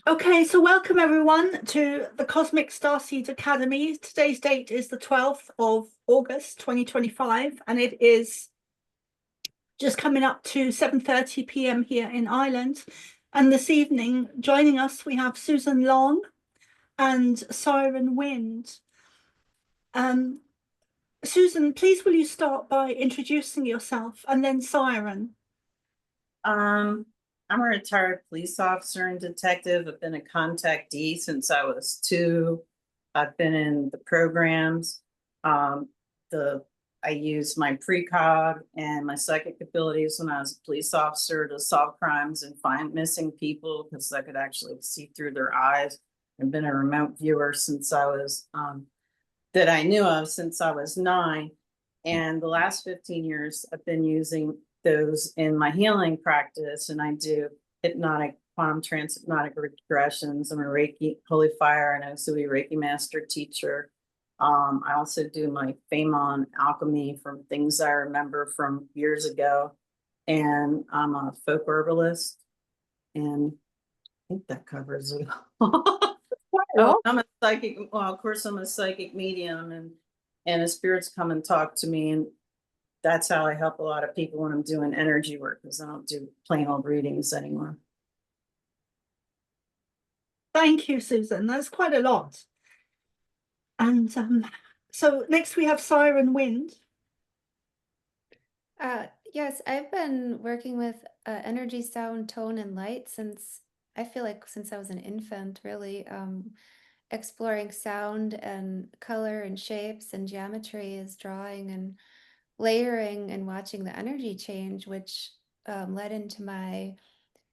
Okay, so welcome everyone to the Cosmic Starseed Academy. Today's date is the 12th of August 2025, and it is just coming up to 7:30 p.m. here in Ireland. And this evening, joining us, we have Susan Long and Syren Wind. Um, Susan, please will you start by introducing yourself, and then Syren. I'm a retired police officer and detective. I've been a contactee since I was 2. I've been in the programs. The I used my precog and my psychic abilities when I was a police officer to solve crimes and find missing people because I could actually see through their eyes. I've been a remote viewer since I was that I knew of since I was 9. And the last 15 years, I've been using those in my healing practice, and I do hypnotic, quantum trance hypnotic regressions. I'm a Reiki, Holy Fire, and Osui Reiki master teacher. I also do my Famon alchemy from things I remember from years ago, and I'm a folk herbalist, and I think that covers it all. Oh, I'm a psychic. Well, of course, I'm a psychic medium, and the spirits come and talk to me, and that's how I help a lot of people when I'm doing energy work, because I don't do plain old readings anymore. Thank you, Susan. That's quite a lot. And so next we have Syren Wind. Yes, I've been working with energy, sound, tone, and light since I feel like since I was an infant, really, exploring sound and color and shapes and geometry is drawing and layering and watching the energy change, which led into my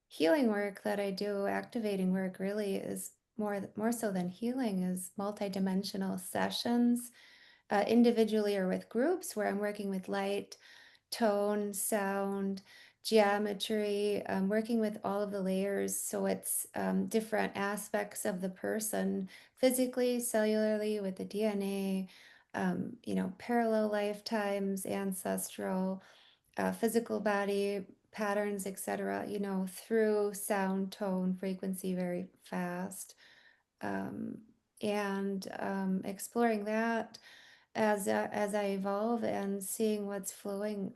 healing work that I do. Activating work really is more so than healing, is multidimensional sessions, individually or with groups, where I'm working with light, tone, sound, geometry, working with all of the layers. So it's different aspects of the person, physically, cellularly, with the DNA, parallel lifetimes, ancestral, physical body patterns, etc., through sound, tone, frequency, very fast. And exploring that as I evolve and seeing what's flowing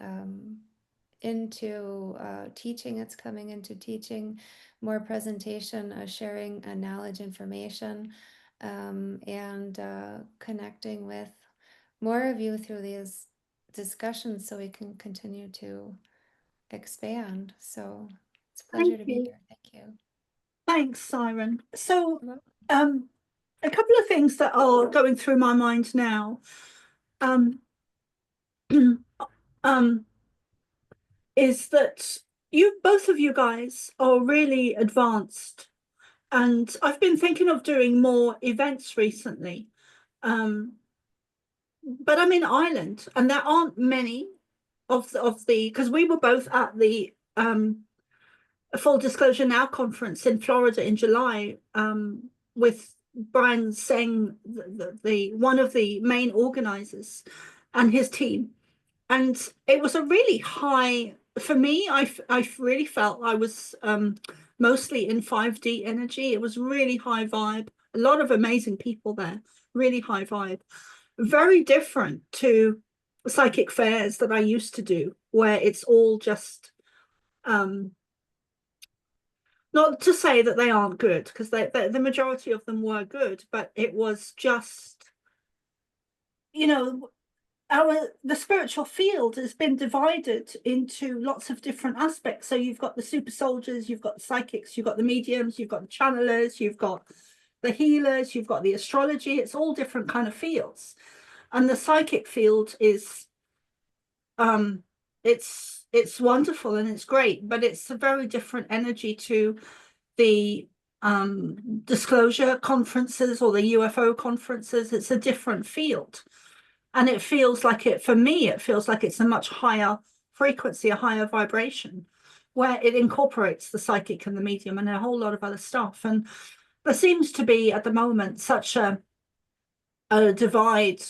into teaching. It's coming into teaching, more presentation, sharing knowledge, information, and connecting with more of you through these discussions so we can continue to expand. So it's a Thank pleasure to be you. here. Thank you. Thanks, Syren. So, Well, a couple of things that are going through my mind now. Um, um, is that both of you guys are really advanced, and I've been thinking of doing more events recently. But I'm in Ireland, and there aren't many of the because we were both at the Full Disclosure Now conference in Florida in July, with Brian Seng, the one of the main organizers, and his team. And it was a really high, for me, I really felt I was mostly in 5D energy. It was really high vibe, a lot of amazing people there, really high vibe. Very different to psychic fairs that I used to do, where it's all just not to say that they aren't good, because the majority of them were good, but it was just, you know, the spiritual field has been divided into lots of different aspects. So you've got the super soldiers, you've got the psychics, you've got the mediums, you've got the channelers, you've got the healers, you've got the astrology. It's all different kind of fields. And the psychic field is it's wonderful and it's great, but it's a very different energy to the disclosure conferences or the UFO conferences. It's a different field. And it feels like for me, it feels like it's a much higher frequency, a higher vibration, where it incorporates the psychic and the medium and a whole lot of other stuff. And there seems to be at the moment such a divide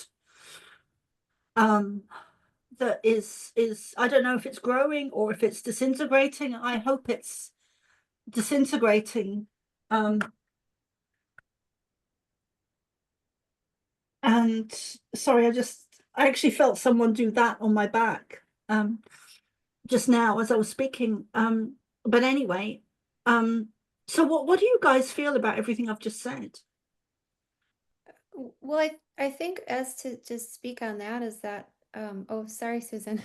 that is I don't know if it's growing or if it's disintegrating. I hope it's disintegrating, And sorry, I actually felt someone do that on my back just now as I was speaking. But anyway, so what do you guys feel about everything I've just said? Well, I think as to just speak on that is that oh, sorry, Susan.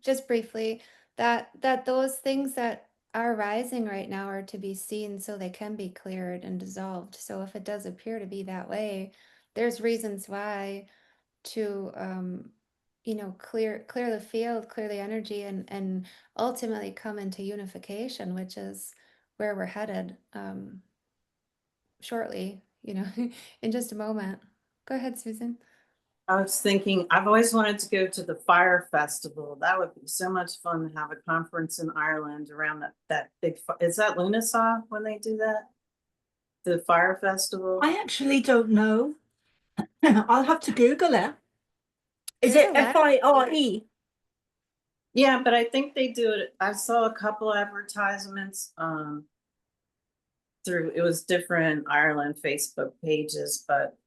Just briefly, that those things that are rising right now are to be seen so they can be cleared and dissolved. So if it does appear to be that way, there's reasons why to clear the field, clear the energy, and ultimately come into unification, which is where we're headed. Shortly, in just a moment. Go ahead, Susan. I was thinking, I've always wanted to go to the fire festival. That would be so much fun to have a conference in Ireland around that big, is that Lunasaw when they do that? The fire festival? I actually don't know. I'll have to Google it. Is There's it a lot. FIRE? Yeah, but I think they do it. I saw a couple advertisements through, it was different Ireland Facebook pages, but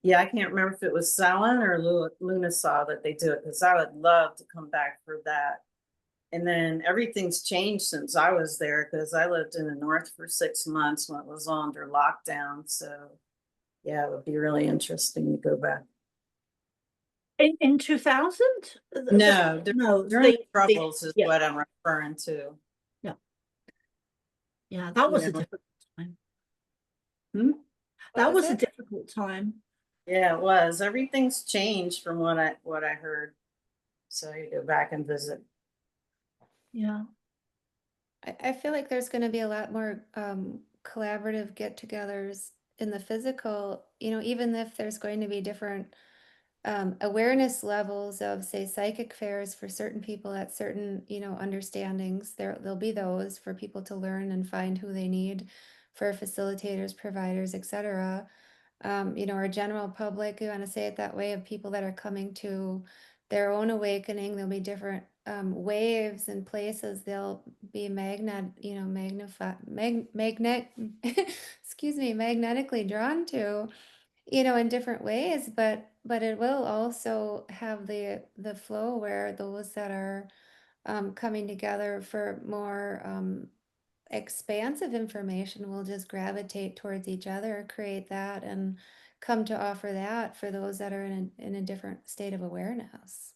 yeah, I can't remember if it was Samhain or Lunasaw that they do it, because I would love to come back for that. And then everything's changed since I was there, because I lived in the north for 6 months when it was all under lockdown. So yeah, it would be really interesting to go back. In 2000? No, No, during the troubles is yeah. what I'm referring to. Yeah, that was a Yeah. difficult time. Hmm? That was a it? difficult time. Yeah, it was. Everything's changed from what I heard. So you go back and visit. Yeah. I feel like there's going to be a lot more collaborative get-togethers in the physical, even if there's going to be different awareness levels of, say, psychic fairs for certain people at certain, understandings. There'll be those for people to learn and find who they need, for facilitators, providers, etc. Our general public, you want to say it that way, of people that are coming to their own awakening. There'll be different waves and places they'll be excuse me, magnetically drawn to, in different ways, but it will also have the flow where those that are coming together for more expansive information will just gravitate towards each other, create that, and come to offer that for those that are in a different state of awareness.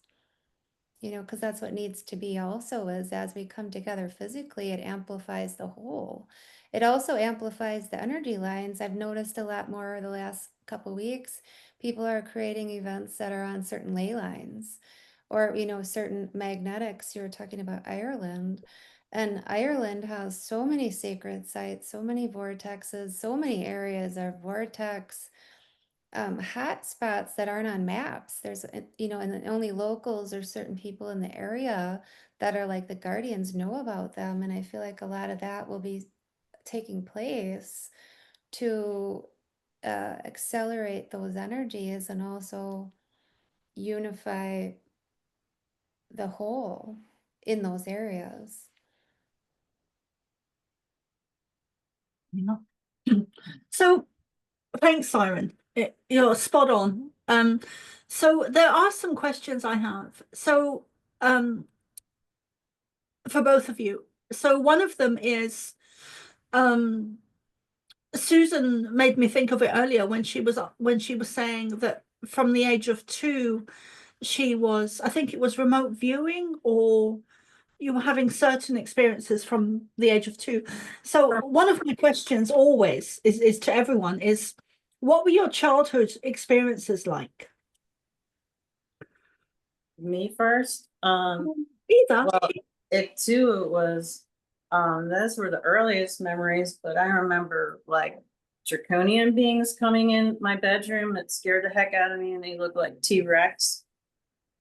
Because that's what needs to be also, is as we come together physically, it amplifies the whole. It also amplifies the energy lines. I've noticed a lot more the last couple weeks. People are creating events that are on certain ley lines, or certain magnetics. You were talking about Ireland, and Ireland has so many sacred sites, so many vortexes, so many areas of vortex hot spots that aren't on maps. There's, and only locals or certain people in the area that are like the guardians know about them. And I feel like a lot of that will be taking place to accelerate those energies and also unify the whole in those areas. Yeah. So thanks, Syren. You're spot on. So there are some questions I have. So for both of you. So one of them is Susan made me think of it earlier when she was saying that from the age of 2, she was, I think it was remote viewing, or you were having certain experiences from the age of 2. So one of my questions always is to everyone is, what were your childhood experiences like? Me first? Either. Well, it too, it was, those were the earliest memories, but I remember like draconian beings coming in my bedroom that scared the heck out of me, and they looked like T-Rex.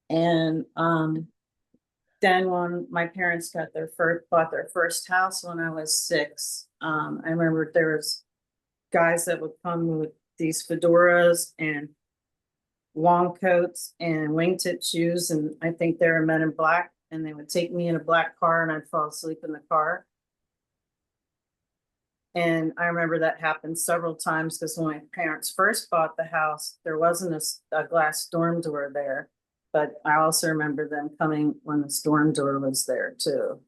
And then when my parents bought their first house when I was 6, I remember there was guys that would come with these fedoras and long coats and wingtip shoes, and I think they were men in black, and they would take me in a black car and I'd fall asleep in the car. And I remember that happened several times because when my parents first bought the house, there wasn't a glass storm door there. But I also remember them coming when the storm door was there too.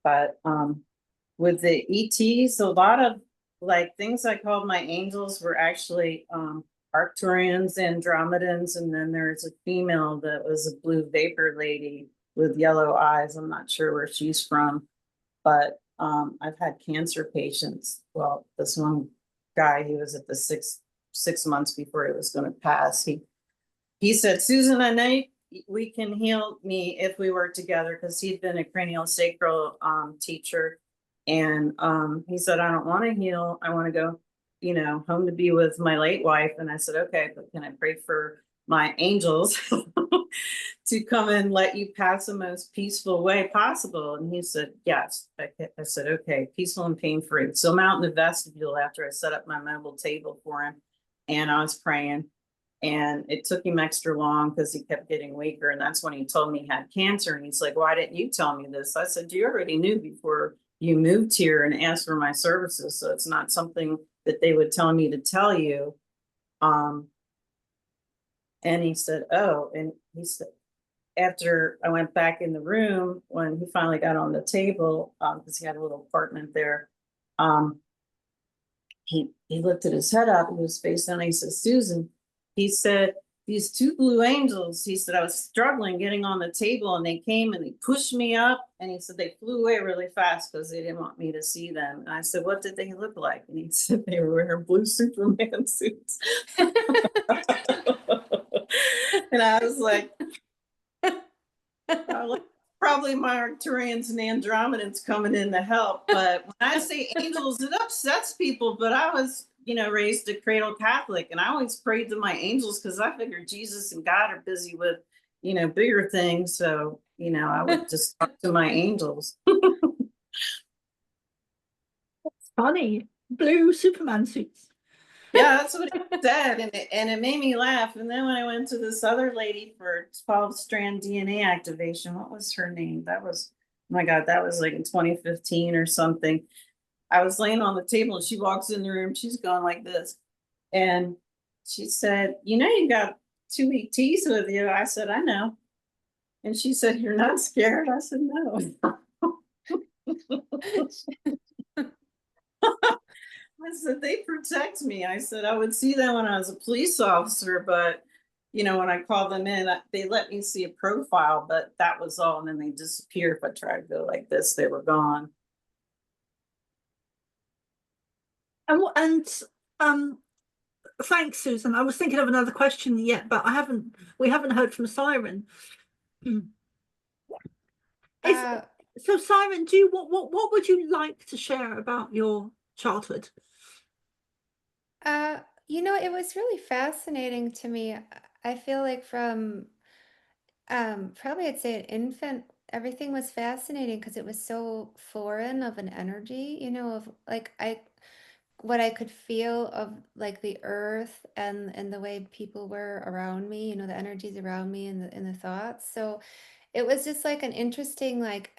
But with the ETs, a lot of like things I called my angels were actually Arcturians, Andromedans, and then there's a female that was a blue vapor lady with yellow eyes. I'm not sure where she's from, but I've had cancer patients. Well, this one guy, he was at the six months before he was going to pass. He said, Susan, I know we can heal me if we work together, because he'd been a cranial sacral teacher. And he said, I don't want to heal. I want to go, home to be with my late wife. And I said, okay, but can I pray for my angels to come and let you pass the most peaceful way possible? And he said, yes. I said, okay, peaceful and pain free. So I'm out in the vestibule after I set up my mobile table for him, and I was praying. And it took him extra long because he kept getting weaker. And that's when he told me he had cancer. And he's like, why didn't you tell me this? I said, you already knew before you moved here and asked for my services. So it's not something that they would tell me to tell you. And he said, oh, and he said, after I went back in the room, when he finally got on the table, because he had a little apartment there, he lifted his head up and his face down. And he said, Susan, he said, these two blue angels, he said, I was struggling getting on the table, and they came and they pushed me up. And he said, they flew away really fast because they didn't want me to see them. And I said, what did they look like? And he said, they were wearing blue Superman suits. And I was like, probably my Arcturians and Andromedans coming in to help. But when I say angels, it upsets people. But I was, raised a cradle Catholic, and I always prayed to my angels because I figured Jesus and God are busy with, bigger things. So, I would just talk to my angels. Funny. Blue Superman suits. Yeah, that's what it said, and it made me laugh. And then when I went to this other lady for 12-strand DNA activation, what was her name? That was, oh my God, that was like in 2015 or something. I was laying on the table, and she walks in the room. She's going like this, and she said, you got 2 ETs with you. I said, I know. And she said, you're not scared? I said, no. I said, they protect me. I said, I would see them when I was a police officer, but when I called them in, they let me see a profile, but that was all. And then they disappear. If I tried to go like this, they were gone. And thanks, Susan. I was thinking of another question yet, but we haven't heard from Syren. So Syren, what would you like to share about your childhood? It was really fascinating to me. I feel like from probably I'd say an infant, everything was fascinating because it was so foreign of an energy, of like what I could feel of like the earth and the way people were around me, the energies around me and the thoughts. So it was just like an interesting, like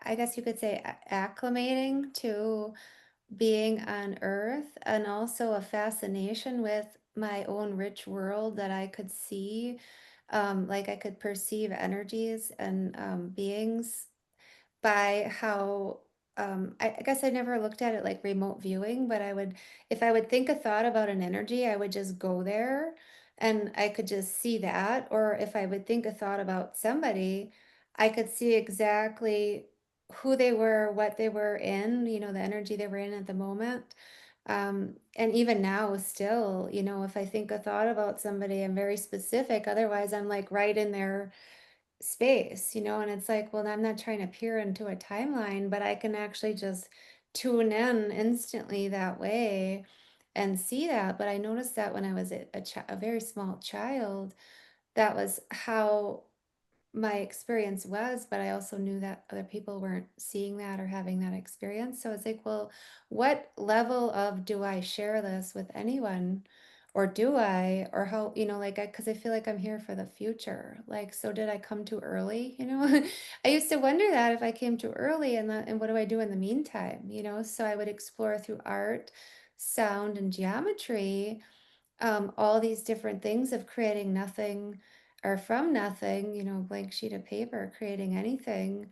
I guess you could say acclimating to being on earth, and also a fascination with my own rich world that I could see. Like I could perceive energies and beings by how I guess I never looked at it like remote viewing, but if I would think a thought about an energy, I would just go there and I could just see that. Or if I would think a thought about somebody, I could see exactly who they were, what they were in, the energy they were in at the moment. And even now, still, if I think a thought about somebody, I'm very specific. Otherwise, I'm like right in their space, and it's like, well, I'm not trying to peer into a timeline, but I can actually just tune in instantly that way and see that. But I noticed that when I was a very small child, that was how my experience was, but I also knew that other people weren't seeing that or having that experience. So it's like, well, what level of do I share this with anyone? or do I, or how, like, because I feel like I'm here for the future. Like, so did I come too early? I used to wonder that if I came too early, and what do I do in the meantime? So I would explore through art, sound, and geometry, all these different things of creating nothing or from nothing, blank sheet of paper, creating anything,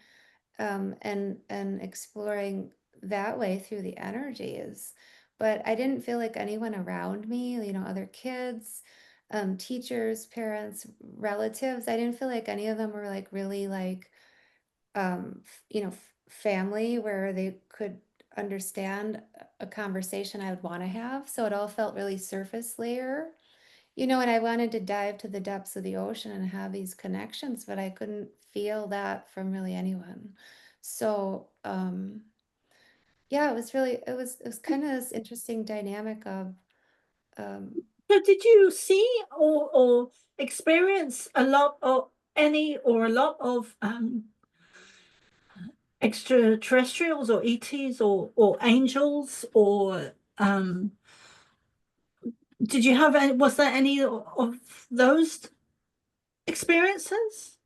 and exploring that way through the energies. But I didn't feel like anyone around me, other kids, teachers, parents, relatives, I didn't feel like any of them were like really like, family where they could understand a conversation I would want to have. So it all felt really surface layer, and I wanted to dive to the depths of the ocean and have these connections, but I couldn't feel that from really anyone. So, yeah, it was kind of this interesting dynamic of, um, So did you see or experience a lot of any or a lot of extraterrestrials or ETs or angels or did you have any, was there any of those experiences?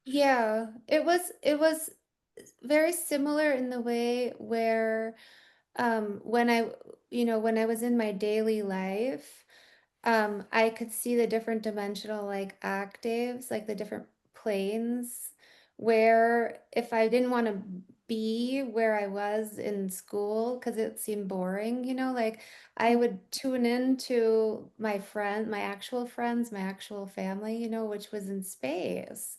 yeah, it was very similar in the way where, when I was in my daily life, I could see the different dimensional like octaves, like the different planes, where if I didn't want to be where I was in school because it seemed boring, like I would tune into my actual friends, my actual family, which was in space.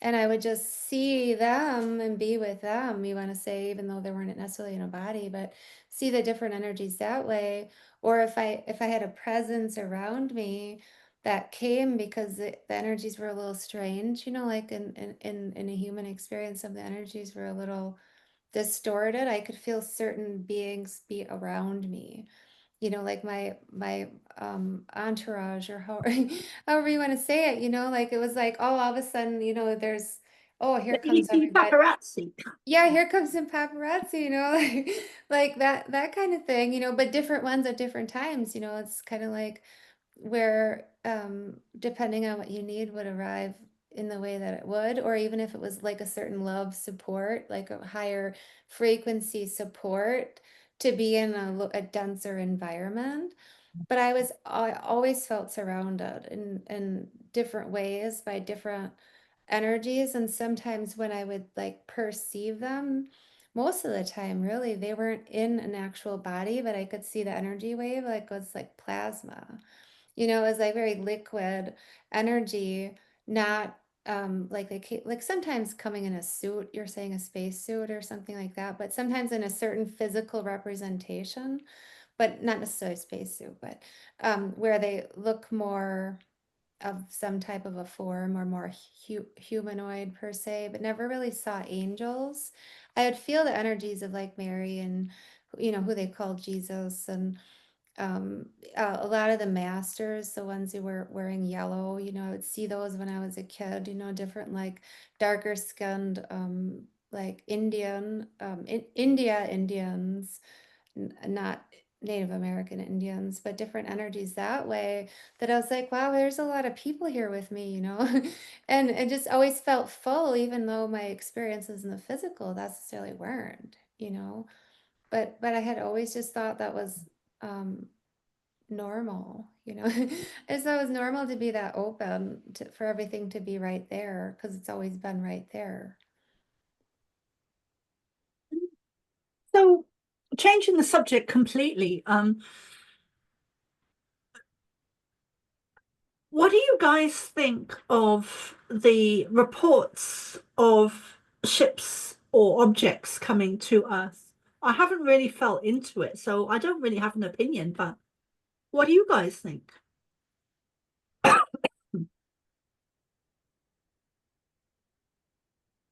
And I would just see them and be with them, you want to say, even though they weren't necessarily in a body, but see the different energies that way. Or if I had a presence around me that came because the energies were a little strange, like in a human experience, some of the energies were a little distorted. I could feel certain beings be around me, like my entourage, or how however you want to say it, like it was like, oh, all of a sudden, there's, oh, here The comes ET everybody. paparazzi. Yeah, here comes some paparazzi, like that kind of thing, but different ones at different times, it's kind of like where, depending on what you need, would arrive in the way that it would, or even if it was like a certain love support, like a higher frequency support to be in a denser environment. But I always felt surrounded in different ways by different energies. And sometimes when I would like perceive them, most of the time, really, they weren't in an actual body, but I could see the energy wave, like it was like plasma. It was like very liquid energy, not like like sometimes coming in a suit, you're saying a space suit or something like that, but sometimes in a certain physical representation, but not necessarily spacesuit, but where they look more of some type of a form or more humanoid per se, but never really saw angels. I would feel the energies of like Mary and who they called Jesus, and um a lot of the masters, the ones who were wearing yellow, I would see those when I was a kid, different like darker skinned, like Indians, not Native American Indians, but different energies that way, that I was like, wow, there's a lot of people here with me, and it just always felt full, even though my experiences in the physical necessarily weren't, but I had always just thought that was um normal, I just thought it was normal to be that open for everything to be right there because it's always been right there. So changing the subject completely, what do you guys think of the reports of ships or objects coming to Earth? I haven't really felt into it, so I don't really have an opinion, but what do you guys think? Do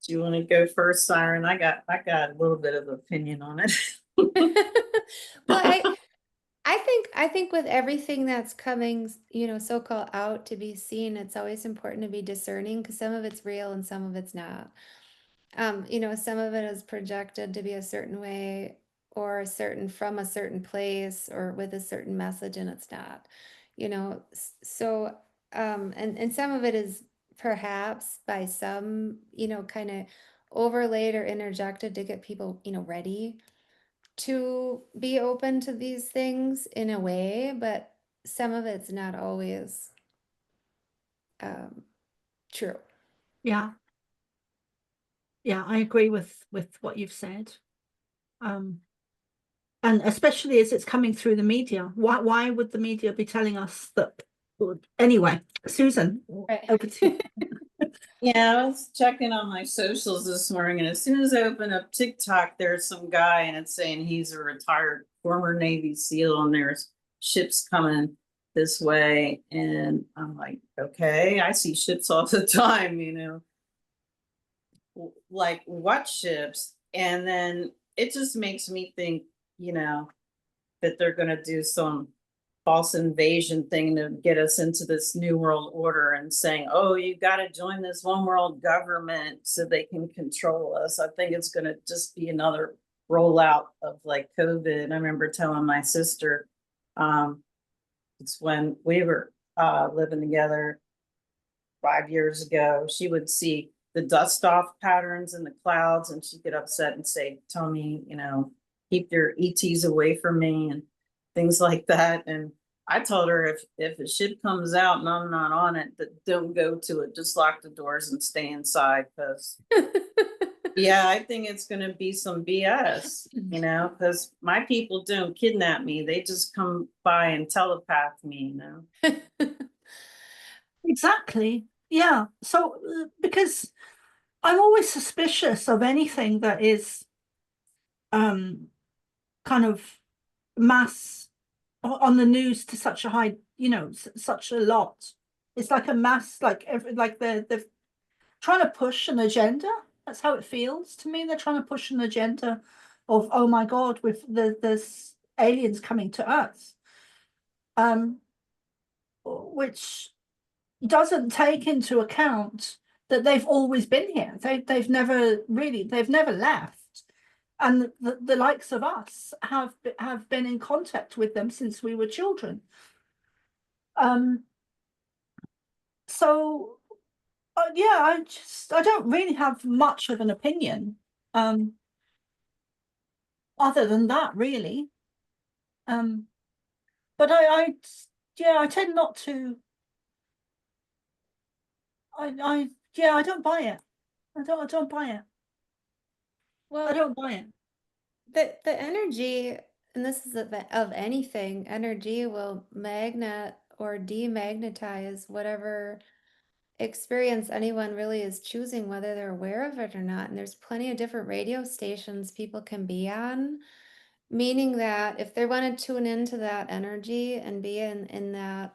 you want to go first, Siren? I got a little bit of opinion on it. Well, I think with everything that's coming, so-called out to be seen, it's always important to be discerning because some of it's real and some of it's not. Some of it is projected to be a certain way, or a certain from a certain place or with a certain message, and it's not, you know. So and some of it is perhaps by some, you know, kind of overlaid or interjected to get people, you know, ready to be open to these things in a way, but some of it's not always um, true. Yeah. Yeah, I agree with what you've said. And especially as it's coming through the media. Why would the media be telling us that? Anyway, Susan, Right. over to you. Yeah, I was checking on my socials this morning, and as soon as I open up TikTok, there's some guy and it's saying he's a retired former Navy SEAL and there's ships coming this way. And I'm like, okay, I see ships all the time, you know. Like what ships? And then it just makes me think, you know, that they're going to do some false invasion thing to get us into this new world order and saying, oh, you got to join this one world government so they can control us. I think it's going to just be another rollout of like COVID. I remember telling my sister, it's when we were living together 5 years ago, she would see the dust off patterns in the clouds and she'd get upset and say, Tony, you know, keep your ETs away from me and things like that. And I told her if a ship comes out and I'm not on it, that don't go to it, just lock the doors and stay inside. Because yeah, I think it's gonna be some BS, you know, because my people don't kidnap me. They just come by and telepath me, you know. Exactly. Yeah. So because I'm always suspicious of anything that is kind of mass on the news to such a high, you know, such a lot. It's like a mass, like like they're trying to push an agenda. That's how it feels to me. They're trying to push an agenda of, oh my God, with there's aliens coming to Earth, which doesn't take into account that they've always been here. They've never left, and the likes of us have been in contact with them since we were children. So yeah, I don't really have much of an opinion other than that, really. But yeah, I tend not to. Yeah, I don't buy it. I don't buy it. I Well, don't buy it. the energy, and this is of anything, energy will magnet or demagnetize whatever experience anyone really is choosing, whether they're aware of it or not. And there's plenty of different radio stations people can be on, meaning that if they want to tune into that energy and be in that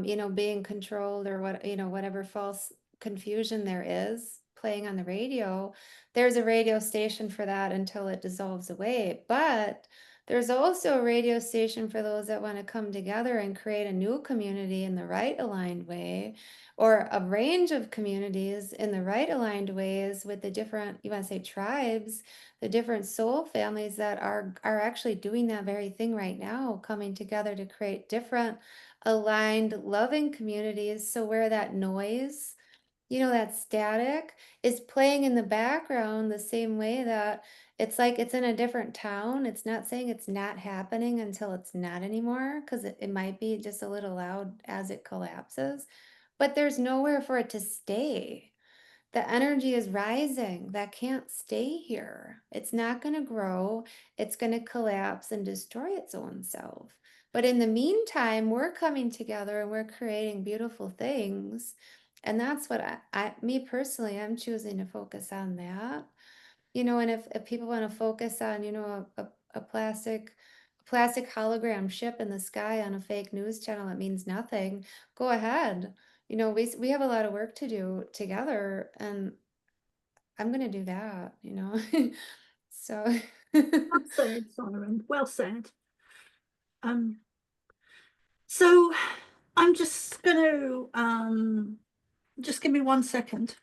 you know, being controlled or what, you know, whatever false confusion there is playing on the radio, there's a radio station for that until it dissolves away. But there's also a radio station for those that want to come together and create a new community in the right aligned way, or a range of communities in the right aligned ways with the different, you want to say tribes, the different soul families that are actually doing that very thing right now, coming together to create different aligned, loving communities. So where that noise, you know, that static is playing in the background the same way that it's like it's in a different town. It's not saying it's not happening until it's not anymore, because it might be just a little loud as it collapses, but there's nowhere for it to stay. The energy is rising. That can't stay here. It's not going to grow. It's going to collapse and destroy its own self. But in the meantime, we're coming together and we're creating beautiful things. And that's what me personally, I'm choosing to focus on that. You know, and if people want to focus on, you know, a plastic hologram ship in the sky on a fake news channel that means nothing, go ahead. You know, we have a lot of work to do together, and I'm gonna do that, you know. So Well said, Syren. Well said. Um, so I'm just gonna just give me 1 second.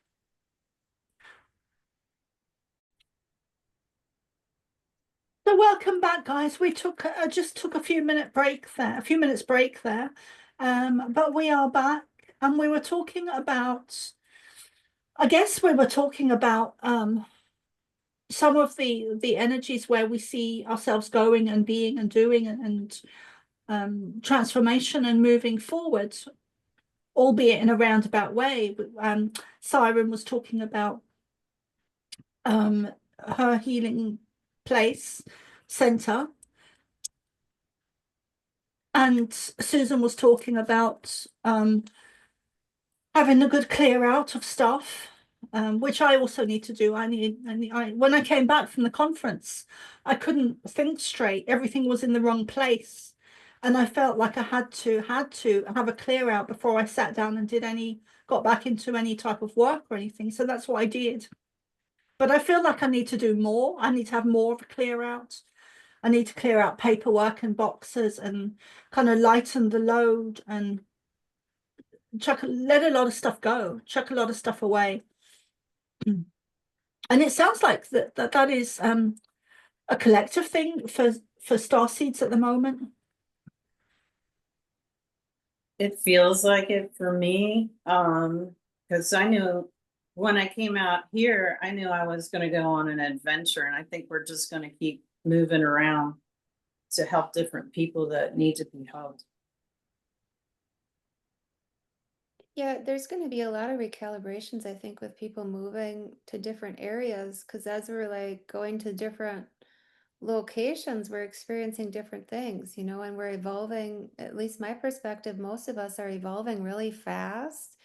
So So welcome back, guys. We took just took a few minutes break there, but we are back, and we were talking about. I guess we were talking about some of the energies where we see ourselves going and being and doing and transformation and moving forward, albeit in a roundabout way. Syren was talking about her healing place center, and Susan was talking about having a good clear out of stuff, which I also need to do. When I came back from the conference, I couldn't think straight. Everything was in the wrong place, and I felt like I had to have a clear out before I sat down and got back into any type of work or anything. So that's what I did. But I feel like I need to do more. I need to have more of a clear out. I need to clear out paperwork and boxes and kind of lighten the load and let a lot of stuff go, chuck a lot of stuff away. And it sounds like that is a collective thing for Starseeds at the moment. It feels like it for me, because I knew when I came out here, I knew I was going to go on an adventure, and I think we're just going to keep moving around to help different people that need to be helped. Yeah, there's going to be a lot of recalibrations, I think, with people moving to different areas, because as we're like going to different locations, we're experiencing different things, you know, and we're evolving. At least my perspective, most of us are evolving really fast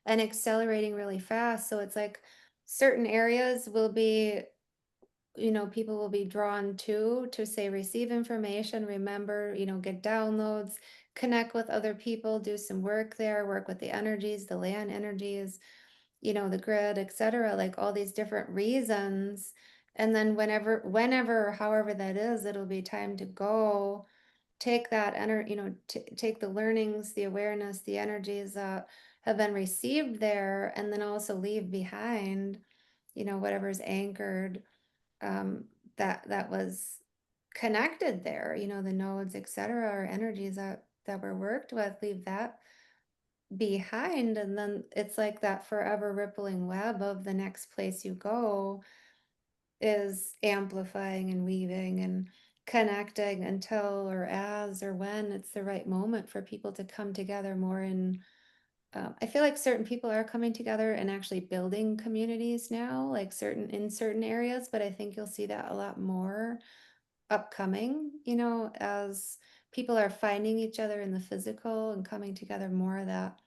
and accelerating really fast. So it's like certain areas will be, you know, people will be drawn to say receive information, remember, you know, get downloads, connect with other people, do some work there, work with the energies, the land energies, you know, the grid, etc., like all these different reasons. And then whenever, however that is, it'll be time to go take that energy, you know, take the learnings, the awareness, the energies that have been received there, and then also leave behind, you know, whatever's anchored, that was connected there, you know, the nodes, etc., or energies that were worked with, leave that behind. And then it's like that forever rippling web of the next place you go is amplifying and weaving and connecting until or as or when it's the right moment for people to come together more. And I feel like certain people are coming together and actually building communities now, like in certain areas, but I think you'll see that a lot more upcoming, you know, as people are finding each other in the physical and coming together more of that.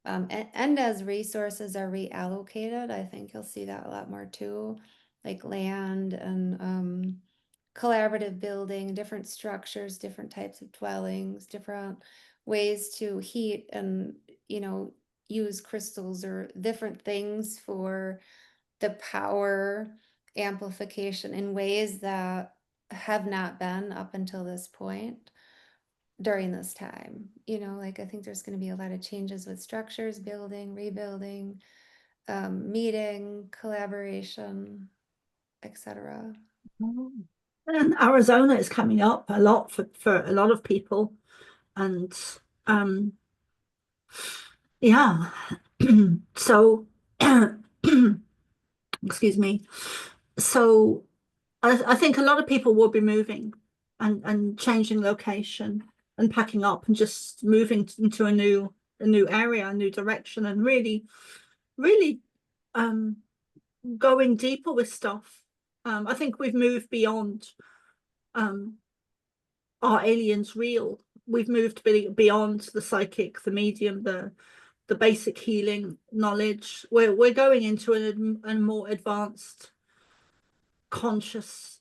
And as resources are reallocated, I think you'll see that a lot more too, like land and collaborative building, different structures, different types of dwellings, different ways to heat and, you know, use crystals or different things for the power amplification in ways that have not been up until this point during this time. You know, like I think there's going to be a lot of changes with structures, building, rebuilding, meeting, collaboration, etc. And Arizona is coming up a lot for a lot of people. And yeah. So excuse me. So I think a lot of people will be moving and changing location and packing up and just moving into a new area, a new direction, and really going deeper with stuff. I think we've moved beyond are aliens real? We've moved beyond the psychic, the medium, the basic healing knowledge. We're going into a more advanced conscious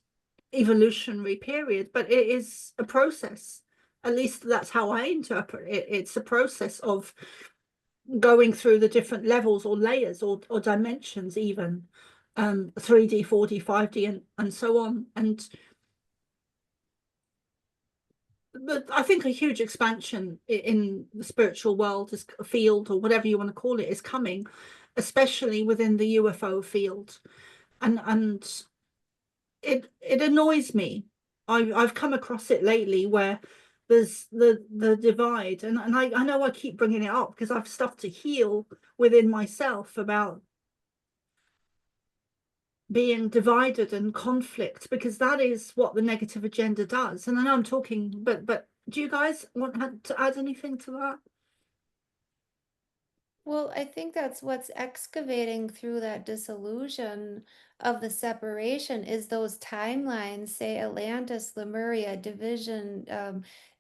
evolutionary period, but it is a process. At least that's how I interpret it. It's a process of going through the different levels or layers or dimensions, even 3D, 4D, 5D, and so on. But I think a huge expansion in the spiritual world, is a field or whatever you want to call it, is coming, especially within the UFO field. And it annoys me I've come across it lately where there's the divide, and I know I keep bringing it up because I've stuff to heal within myself about being divided and conflict, because that is what the negative agenda does. And I know I'm talking, but do you guys want to add anything to that? Well, I think that's what's excavating through that disillusion of the separation is those timelines, say Atlantis, Lemuria, division,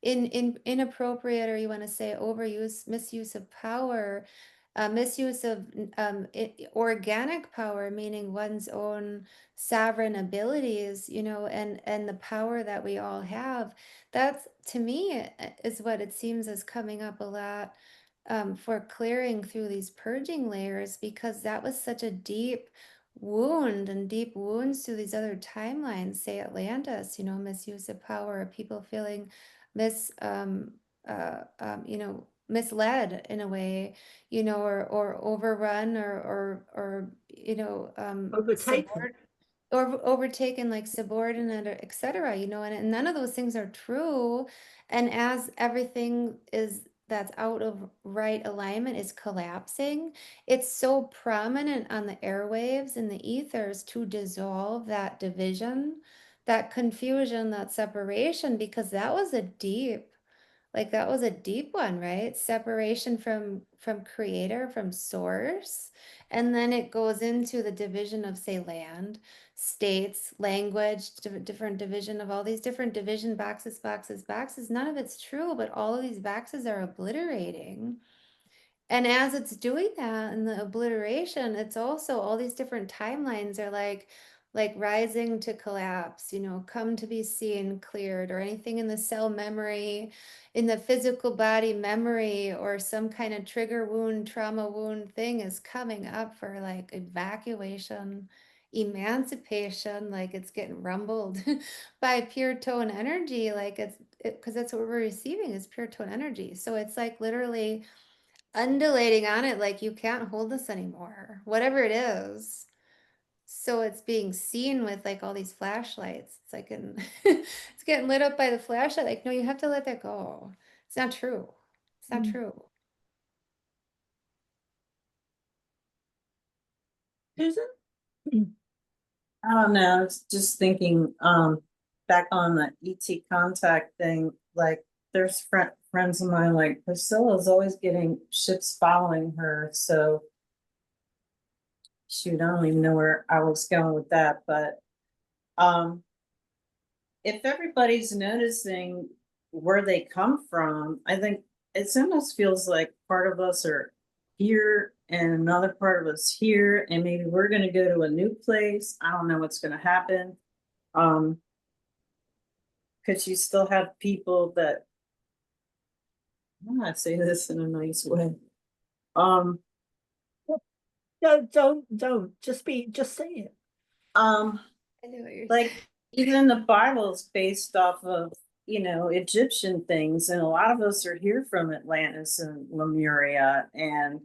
in inappropriate, or you want to say overuse, misuse of power, misuse of organic power, meaning one's own sovereign abilities, you know, and the power that we all have. That's to me is what it seems is coming up a lot for clearing through these purging layers, because that was such a deep wound and deep wounds to these other timelines, say Atlantis, you know, misuse of power, people feeling mis you know, misled in a way, you know, or overrun or you know, Overtaken. or overtaken, like subordinate, or etc., you know, and none of those things are true. And as everything is that's out of right alignment is collapsing, it's so prominent on the airwaves and the ethers to dissolve that division, that confusion, that separation, because that was a deep, like that was a deep one, right? Separation from creator, from source. And then it goes into the division of, say, land, states, language, different division of all these different division boxes, boxes, boxes. None of it's true, but all of these boxes are obliterating. And as it's doing that in the obliteration, it's also all these different timelines are like rising to collapse, you know, come to be seen, cleared, or anything in the cell memory, in the physical body memory, or some kind of trigger wound, trauma wound thing is coming up for like evacuation, emancipation, like it's getting rumbled by pure tone energy, like because that's what we're receiving is pure tone energy. So it's like literally undulating on it, like you can't hold this anymore, whatever it is. So it's being seen with like all these flashlights. It's like it's getting lit up by the flashlight. Like, no, you have to let that go. It's not true. It's not true. Susan? I don't know, it's just thinking, back on the ET contact thing, like there's friends of mine, like Priscilla's always getting ships following her, so shoot, I don't even know where I was going with that, but if everybody's noticing where they come from, I think it almost feels like part of us are here and another part of us here, and maybe we're gonna go to a new place. I don't know what's gonna happen. Because you still have people that, I'm not saying this in a nice way. Um, No, don't. Just say it. um, I know what you're like saying. even the Bible's based off of, Egyptian things, and a lot of us are here from Atlantis and Lemuria, and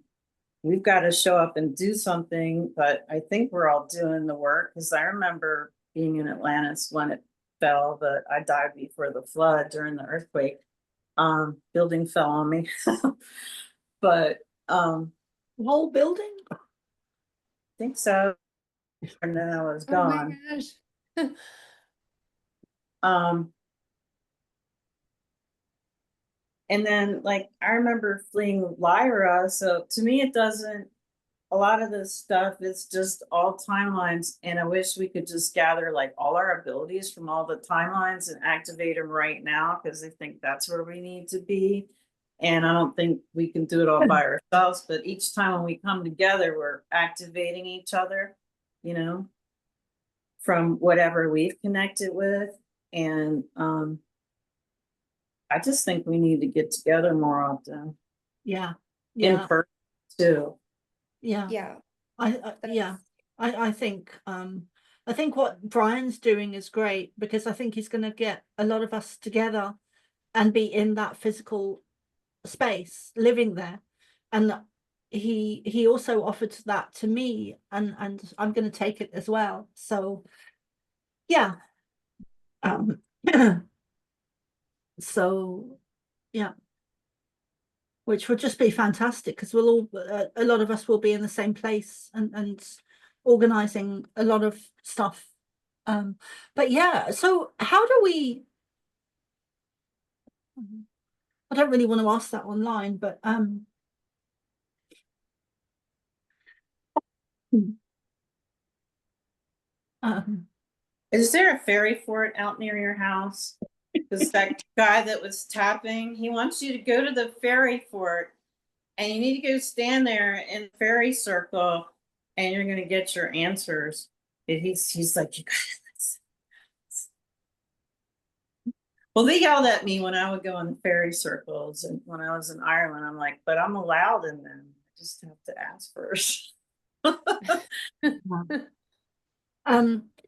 we've got to show up and do something. But I think we're all doing the work, because I remember being in Atlantis when it fell, but I died before the flood during the earthquake. Building fell on me. But The whole building? I think so. And then I was Oh my gone. gosh. Um and then like I remember fleeing Lyra. So to me it doesn't, a lot of this stuff is just all timelines, and I wish we could just gather like all our abilities from all the timelines and activate them right now, because I think that's where we need to be. And I don't think we can do it all by ourselves, but each time when we come together, we're activating each other, you know, from whatever we've connected with. And I just think we need to get together more often Yeah. in Yeah. person too. Yeah. Yeah, Yeah. that's I think what Brian's doing is great, because I think he's going to get a lot of us together and be in that physical space, living there. And he also offered that to me, and I'm going to take it as well. So yeah. So, yeah, which would just be fantastic because we'll all, a lot of us will be in the same place and organizing a lot of stuff. But yeah, so how do we, I don't really want to ask that online, but um, Is there a fairy fort out near your house? Because that guy that was tapping, he wants you to go to the fairy fort and you need to go stand there in the fairy circle and you're gonna get your answers. And he's like, you guys. Well, they yelled at me when I would go in the fairy circles and when I was in Ireland, I'm like, but I'm allowed in them. I just have to ask first.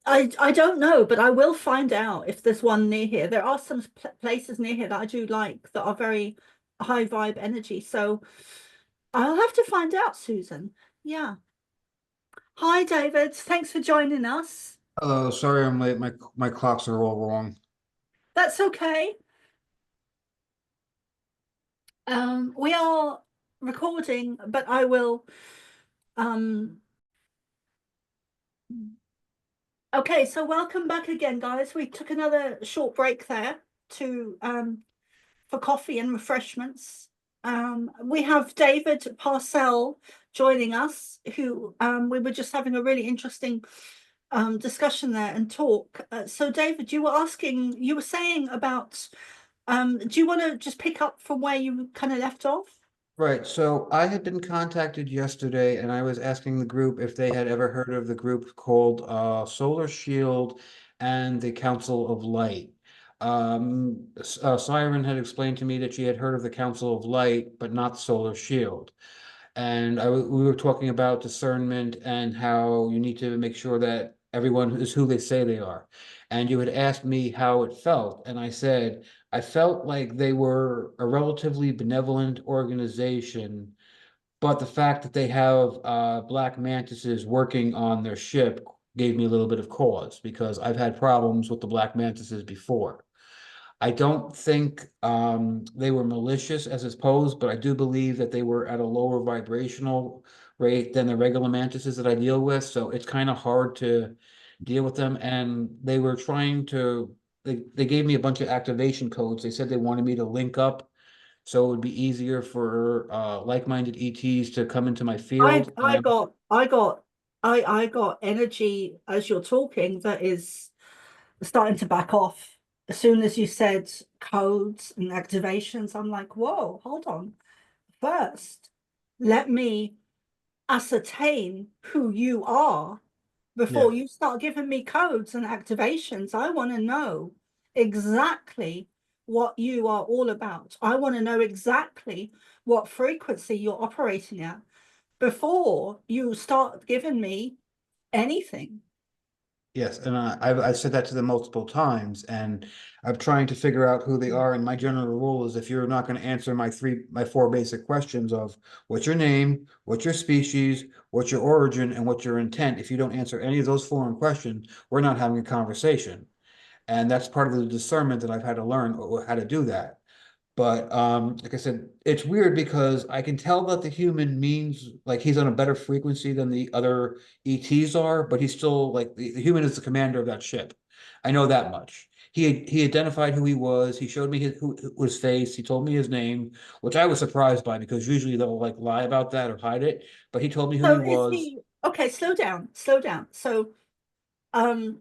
I don't know, but I will find out if there's one near here. There are some places near here that I do like that are very high vibe energy. So I'll have to find out, Susan. Yeah. Hi, David. Thanks for joining us. Hello, sorry I'm late. My clocks are all wrong. That's okay. We are recording, but I will okay, so welcome back again, guys. We took another short break there to for coffee and refreshments. We have David Purcell joining us, who we were just having a really interesting discussion there and talk. So David, you were saying about do you want to just pick up from where you kind of left off? Right, so I had been contacted yesterday and I was asking the group if they had ever heard of the group called Solar Shield and the Council of Light. Syren had explained to me that she had heard of the Council of Light, but not Solar Shield. And we were talking about discernment and how you need to make sure that everyone is who they say they are. And you had asked me how it felt, and I said, I felt like they were a relatively benevolent organization, but the fact that they have black mantises working on their ship gave me a little bit of cause because I've had problems with the black mantises before. I don't think they were malicious as opposed, but I do believe that they were at a lower vibrational rate than the regular mantises that I deal with. So it's kind of hard to deal with them. And they were trying to, they gave me a bunch of activation codes. They said they wanted me to link up so it would be easier for like-minded ETs to come into my field. I got energy as you're talking that is starting to back off. As soon as you said codes and activations, I'm like, whoa, hold on. First, let me ascertain who you are before Yeah. you start giving me codes and activations. I want to know exactly what you are all about. I want to know exactly what frequency you're operating at before you start giving me anything. Yes, and I've said that to them multiple times, and I'm trying to figure out who they are. And my general rule is, if you're not going to answer my four basic questions of what's your name, what's your species, what's your origin, and what's your intent, if you don't answer any of those four questions, we're not having a conversation. And that's part of the discernment that I've had to learn how to do that. But like I said, it's weird because I can tell that the human means like he's on a better frequency than the other ETs are, but he's still like the human is the commander of that ship. I know that much. He identified who he was. He showed me his face. He told me his name, which I was surprised by because usually they'll like lie about that or hide it. But he told me who he So is was. he okay? Slow down, slow down. So, um,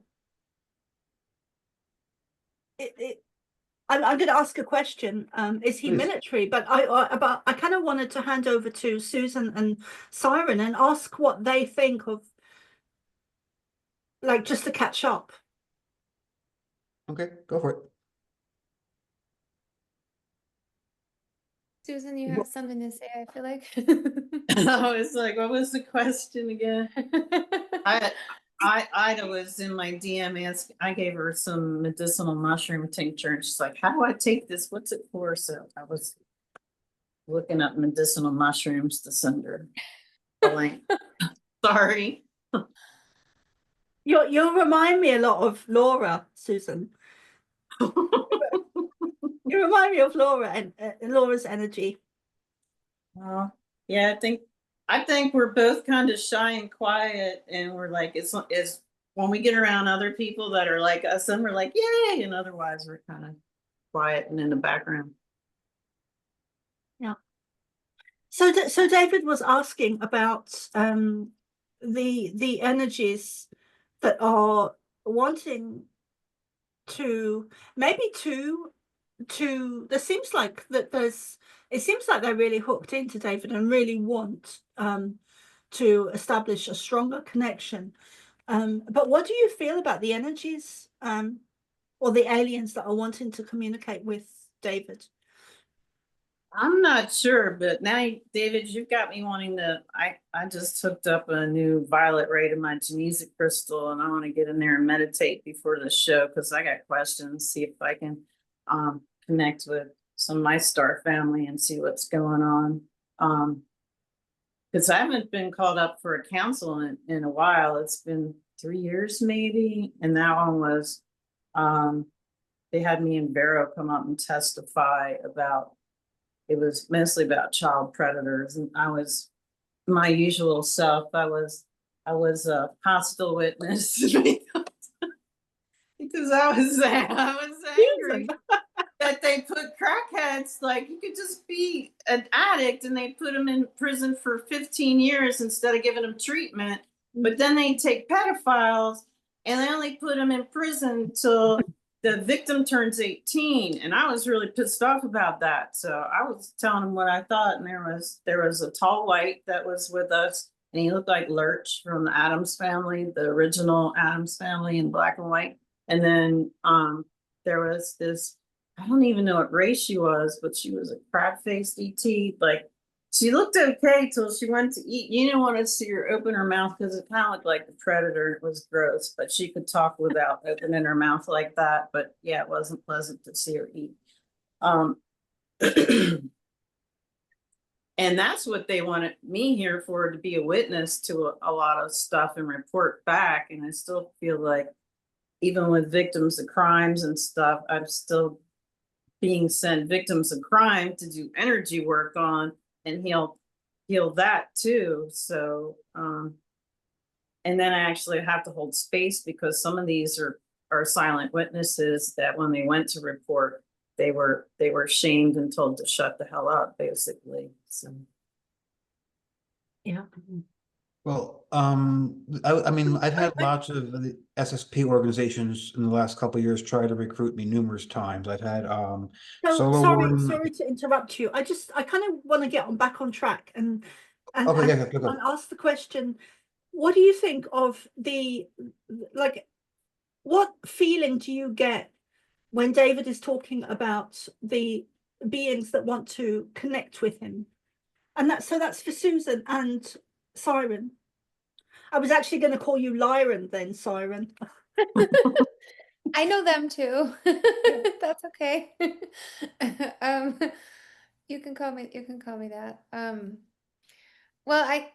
I'm going to ask a question. Is he Please. military? But I kind of wanted to hand over to Susan and Syren and ask what they think of, like, just to catch up. Okay, go for it. Susan, you have something to say, I feel like. I was like, what was the question again? Ida was in my DM. I gave her some medicinal mushroom tincture, and she's like, "How do I take this? What's it for?" So I was looking up medicinal mushrooms to send her a link. Sorry. You'll remind me a lot of Laura, Susan. You remind me of Laura and Laura's energy. Well, yeah, I think we're both kind of shy and quiet, and we're like, it's when we get around other people that are like us, and we're like, yay, and otherwise we're kind of quiet and in the background. Yeah. So David was asking about the energies that are wanting to maybe there seems like that it seems like they're really hooked into David and really want to establish a stronger connection. But what do you feel about the energies or the aliens that are wanting to communicate with David? I'm not sure, but now, David, you've got me wanting to. I just hooked up a new violet ray to my Genesic crystal, and I want to get in there and meditate before the show because I got questions. See if I can connect with some of my star family and see what's going on. Because I haven't been called up for a council in a while. It's been 3 years maybe, and that one was they had me and Vero come up and testify about. It was mostly about child predators, and I was my usual self. I was a hostile witness because I was angry that they put crackheads, like you could just be an addict and they put them in prison for 15 years instead of giving them treatment. But then they take pedophiles and they only put them in prison till the victim turns 18, and I was really pissed off about that. So I was telling him what I thought, and there was a tall white that was with us, and he looked like Lurch from the Addams Family, the original Addams Family in black and white. And then there was this, I don't even know what race she was, but she was a crab-faced ET. Like, she looked okay till she went to eat. You didn't want to see her open her mouth because it kind of looked like the Predator. It was gross, but she could talk without opening her mouth like that. But yeah, it wasn't pleasant to see her eat. And that's what they wanted me here for, to be a witness to a lot of stuff and report back. And I still feel like even with victims of crimes and stuff, I'm still being sent victims of crime to do energy work on and heal that too. So and then I actually have to hold space because some of these are silent witnesses that when they went to report, they were shamed and told to shut the hell up, basically. So Yeah. Well, I mean, I've had lots of the SSP organizations in the last couple of years try to recruit me numerous times. I've had So Solar Warden. sorry to interrupt you. I kind of want to get back on track and Okay, yeah, go. and ask the question, what do you think of like, what feeling do you get when David is talking about the beings that want to connect with him? And that's for Susan and Syren. I was actually going to call you Lyran then, Syren. I know them too. That's okay. You can call me that. Well,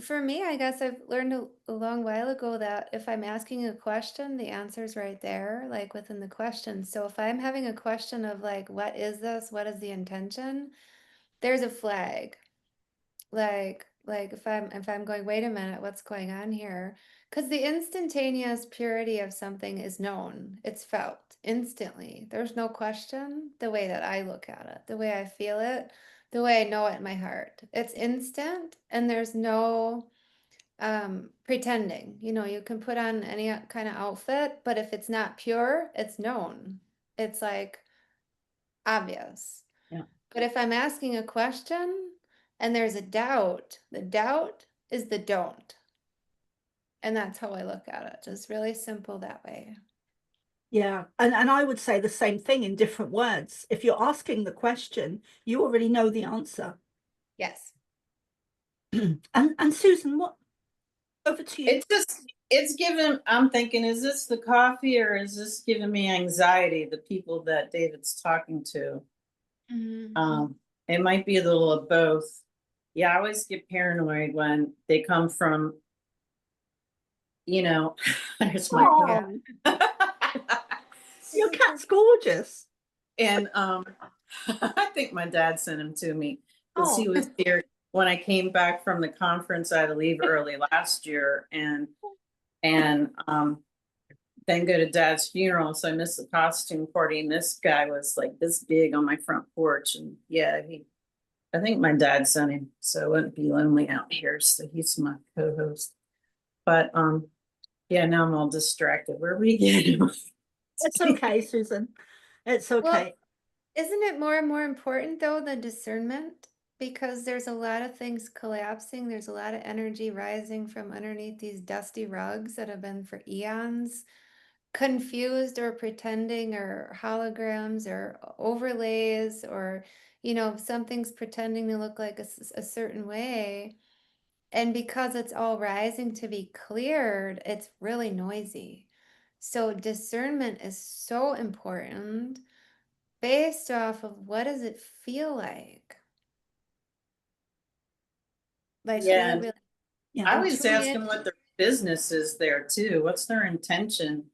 for me, I guess I've learned a long while ago that if I'm asking a question, the answer's right there, like within the question. So if I'm having a question of like, what is this? What is the intention? There's a flag. Like if I'm going, wait a minute, what's going on here? Because the instantaneous purity of something is known. It's felt instantly. There's no question the way that I look at it, the way I feel it, the way I know it in my heart. It's instant and there's no pretending. You know, you can put on any kind of outfit, but if it's not pure, it's known. It's like obvious. yeah. But if I'm asking a question and there's a doubt, the doubt is the don't. And that's how I look at it. Just really simple that way. Yeah, and I would say the same thing in different words. If you're asking the question, you already know the answer. Yes. And Susan, what over to you? It's given, I'm thinking, is this the coffee or is this giving me anxiety, the people that David's talking to? Mm-hmm. It might be a little of both. Yeah, I always get paranoid when they come from, there's my Oh, Your cat's gorgeous. And I think my dad sent him to me because he Oh. was here when I came back from the conference. I had to leave early last year and then go to Dad's funeral. So I missed the costume party. And this guy was like this big on my front porch. And yeah, I think my dad sent him, so I wouldn't be lonely out here. So he's my co-host. But yeah, now I'm all distracted. Where are we getting? It's okay, Susan. It's okay. Well, isn't it more and more important though, the discernment? Because there's a lot of things collapsing. There's a lot of energy rising from underneath these dusty rugs that have been for eons, confused or pretending or holograms or overlays or, something's pretending to look like a certain way. And because it's all rising to be cleared, it's really noisy. So discernment is so important based off of what does it feel like? Like Yeah, really, Yeah. I always tune ask in. them what their business is there too. What's their intention?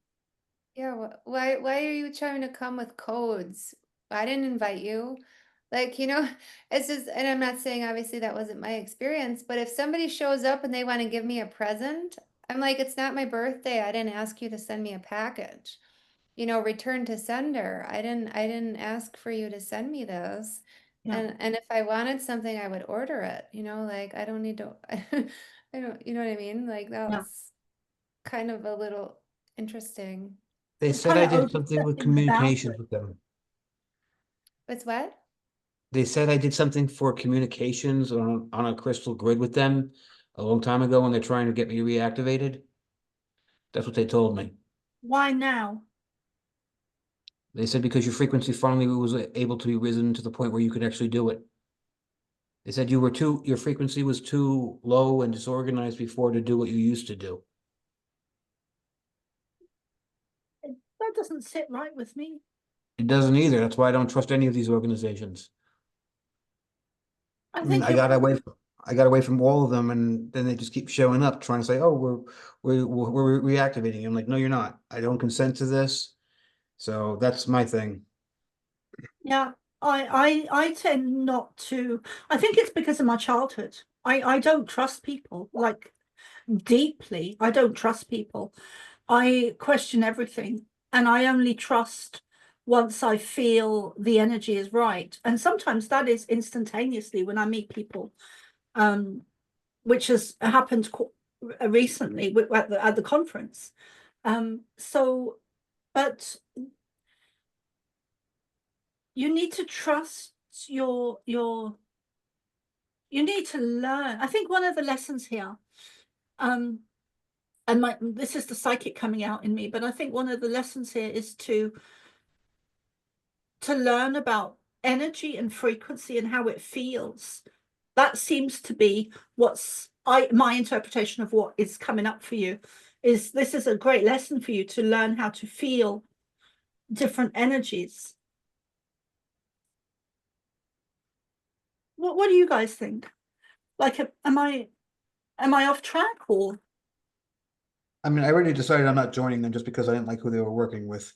Yeah, why are you trying to come with codes? I didn't invite you. Like, it's just, and I'm not saying obviously that wasn't my experience, but if somebody shows up and they want to give me a present, I'm like, it's not my birthday. I didn't ask you to send me a package. Return to sender. I didn't ask for you to send me this. Yeah. And if I wanted something, I would order it, like I don't need to I don't, you know what I mean? Like that's kind of a little interesting. They It's said kind I of did something with overstepping the communications boundary. with them. It's what? They said I did something for communications on a crystal grid with them a long time ago when they're trying to get me reactivated. That's what they told me. Why now? They said because your frequency finally was able to be risen to the point where you could actually do it. They said your frequency was too low and disorganized before to do what you used to do. That doesn't sit right with me. It doesn't either. That's why I don't trust any of these organizations. I I mean, think you're I got away from all of them, and then they just keep showing up trying to say, "Oh, we're reactivating." I'm like, "No, you're not. I don't consent to this." So that's my thing. Yeah, I tend not to. I think it's because of my childhood. I don't trust people like deeply. I don't trust people. I question everything, and I only trust once I feel the energy is right. And sometimes that is instantaneously when I meet people, which has happened recently at the conference. So, but you need to trust you need to learn. I think one of the lessons here, and this is the psychic coming out in me, but I think one of the lessons here is to learn about energy and frequency and how it feels. That seems to be my interpretation of what is coming up for you. This is a great lesson for you to learn how to feel different energies. What do you guys think? Like, am I off track or? I mean, I already decided I'm not joining them just because I didn't like who they were working with.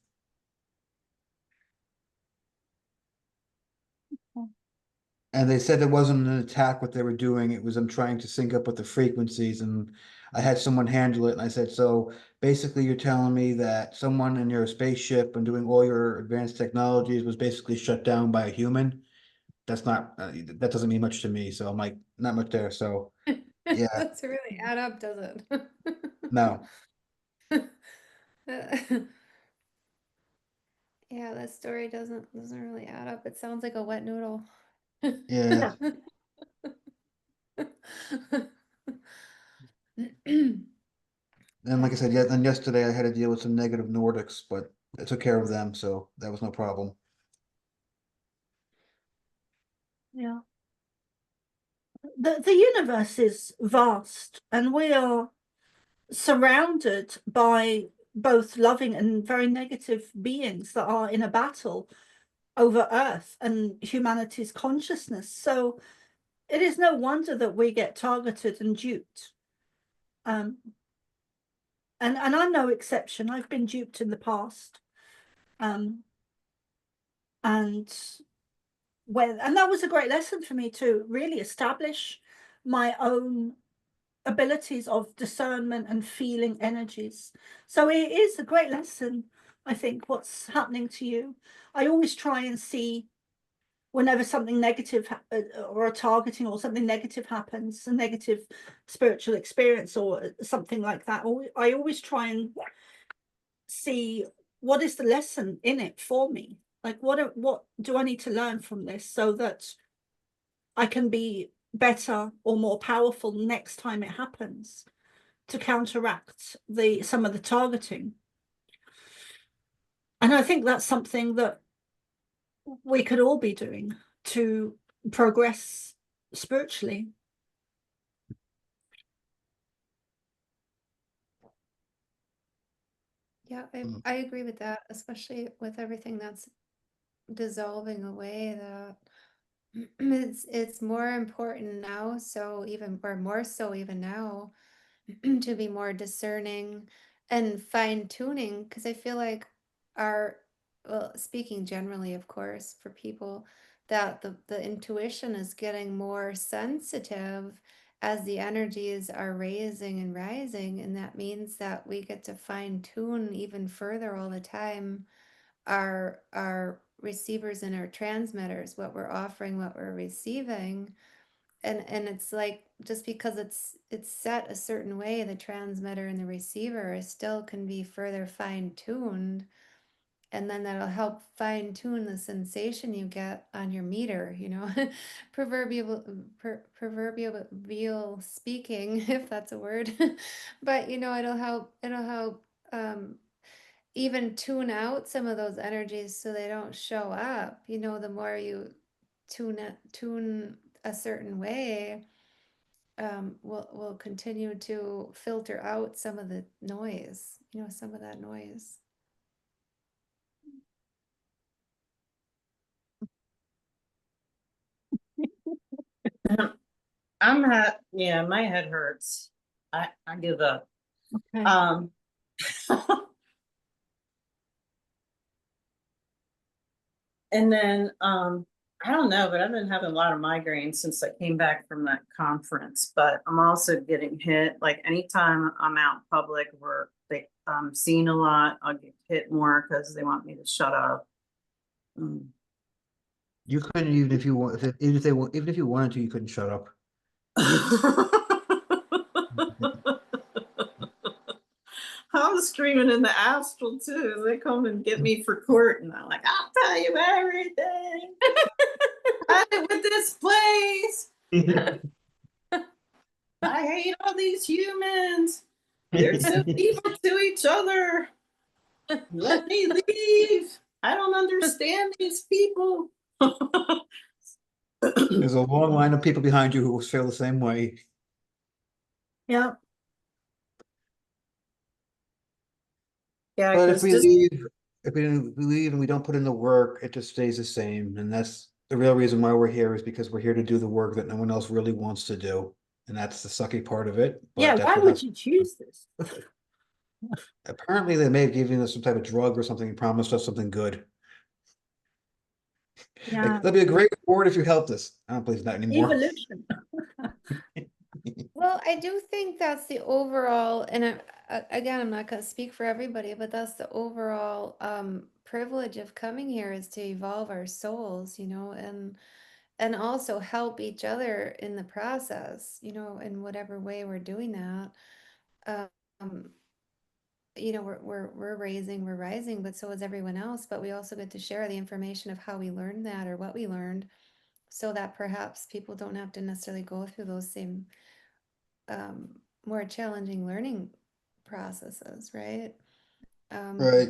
And they said it wasn't an attack what they were doing. It was them trying to sync up with the frequencies. And I had someone handle it. And I said, so basically, you're telling me that someone in your spaceship and doing all your advanced technologies was basically shut down by a human. That's not, that doesn't mean much to me. So I'm like, not much there. So yeah, Doesn't really add up, does it? no. Yeah, that story doesn't really add up. It sounds like a wet noodle. Yeah. And like I said, yeah, and yesterday I had to deal with some negative Nordics, but I took care of them. So that was no problem. Yeah. The universe is vast, and we are surrounded by both loving and very negative beings that are in a battle over Earth and humanity's consciousness. So it is no wonder that we get targeted and duped. And I'm no exception. I've been duped in the past. Um, and and that was a great lesson for me to really establish my own abilities of discernment and feeling energies. So it is a great lesson, I think, what's happening to you. I always try and see whenever something negative or a targeting or something negative happens, a negative spiritual experience or something like that, I always try and see what is the lesson in it for me. Like, what do I need to learn from this so that I can be better or more powerful next time it happens to counteract some of the targeting. And I think that's something that we could all be doing to progress spiritually. Yeah, I agree with that, especially with everything that's dissolving away, that it's more important now, so even or more so even now, to be more discerning and fine tuning, because I feel like our, well, speaking generally, of course, for people, that the intuition is getting more sensitive as the energies are raising and rising, and that means that we get to fine tune even further all the time our receivers and our transmitters, what we're offering, what we're receiving. And it's like, just because it's set a certain way, the transmitter and the receiver still can be further fine-tuned, and then that'll help fine-tune the sensation you get on your meter, proverbial speaking, if that's a word. But it'll help even tune out some of those energies so they don't show up. The more you tune a certain way, will continue to filter out some of the noise, some of that noise. Yeah, my head hurts. I give up. Okay. And then I don't know, but I've been having a lot of migraines since I came back from that conference. But I'm also getting hit. Like anytime I'm out in public where I'm seen a lot, I'll get hit more because they want me to shut up. You couldn't, even if you want, even if you wanted to, you couldn't shut up. I'm screaming in the astral too. They come and get me for court, and I'm like, I'll tell you everything. I'm with this place. I hate all these humans. They're so evil to each other. Let me leave. I don't understand these people. There's a long line of people behind you who will feel the same way. Yeah. Yeah, But if because we just leave, we leave and we don't put in the work, it just stays the same. And that's the real reason why we're here, is because we're here to do the work that no one else really wants to do. And that's the sucky part of it. But Yeah. that's Why what would has. you choose this? Apparently, they may have given us some type of drug or something and promised us something good. Yeah. Like, that'd be a great reward if you helped us. I don't believe that anymore. Evolution. Well, I do think that's the overall, and again, I'm not going to speak for everybody, but that's the overall privilege of coming here, is to evolve our souls, and also help each other in the process, in whatever way we're doing that. Um, we're raising, we're rising, but so is everyone else. But we also get to share the information of how we learned that, or what we learned, so that perhaps people don't have to necessarily go through those same more challenging learning processes, right? Right.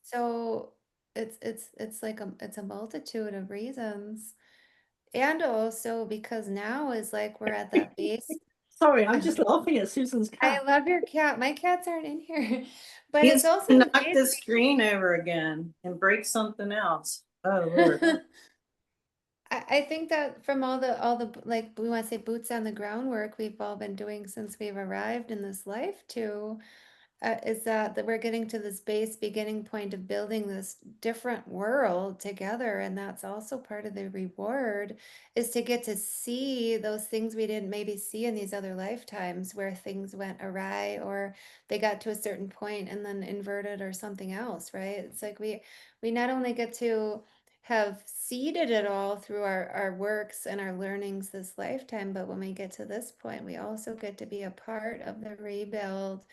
So it's like it's a multitude of reasons, and also because now is like we're at that base. Sorry, I'm just laughing at Susan's I cat. love your cat. My cats aren't in here, but he's it's also gonna the knock base. the screen over again and break something else. Oh Lord. I think that from all the like, we want to say boots on the ground work we've all been doing since we've arrived in this life too. is that we're getting to this base beginning point of building this different world together, and that's also part of the reward, is to get to see those things we didn't maybe see in these other lifetimes, where things went awry or they got to a certain point and then inverted or something else, right? It's like we not only get to have seeded it all through our works and our learnings this lifetime, but when we get to this point, we also get to be a part of the rebuild,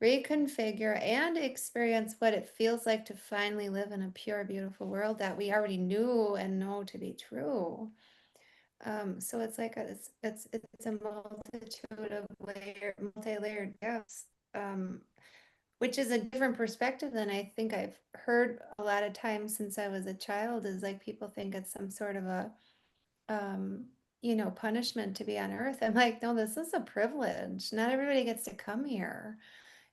reconfigure, and experience what it feels like to finally live in a pure, beautiful world that we already knew and know to be true. So it's like it's a multitude of multi-layered gifts, which is a different perspective than I think I've heard a lot of times since I was a child. Is like people think it's some sort of a punishment to be on Earth. I'm like, no, this is a privilege. Not everybody gets to come here.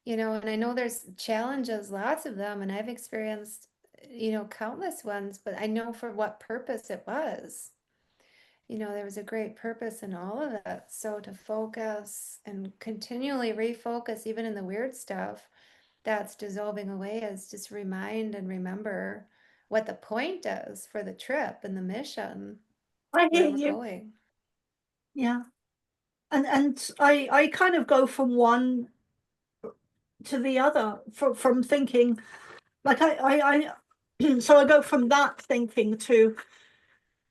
And I know there's challenges, lots of them, and I've experienced, countless ones, but I know for what purpose it was. There was a great purpose in all of that. So to focus and continually refocus, even in the weird stuff that's dissolving away, is just remind and remember what the point is for the trip and the mission, I hear where we're you. going. Yeah. And I kind of go from one to the other, from thinking, like I so I go from that thinking to,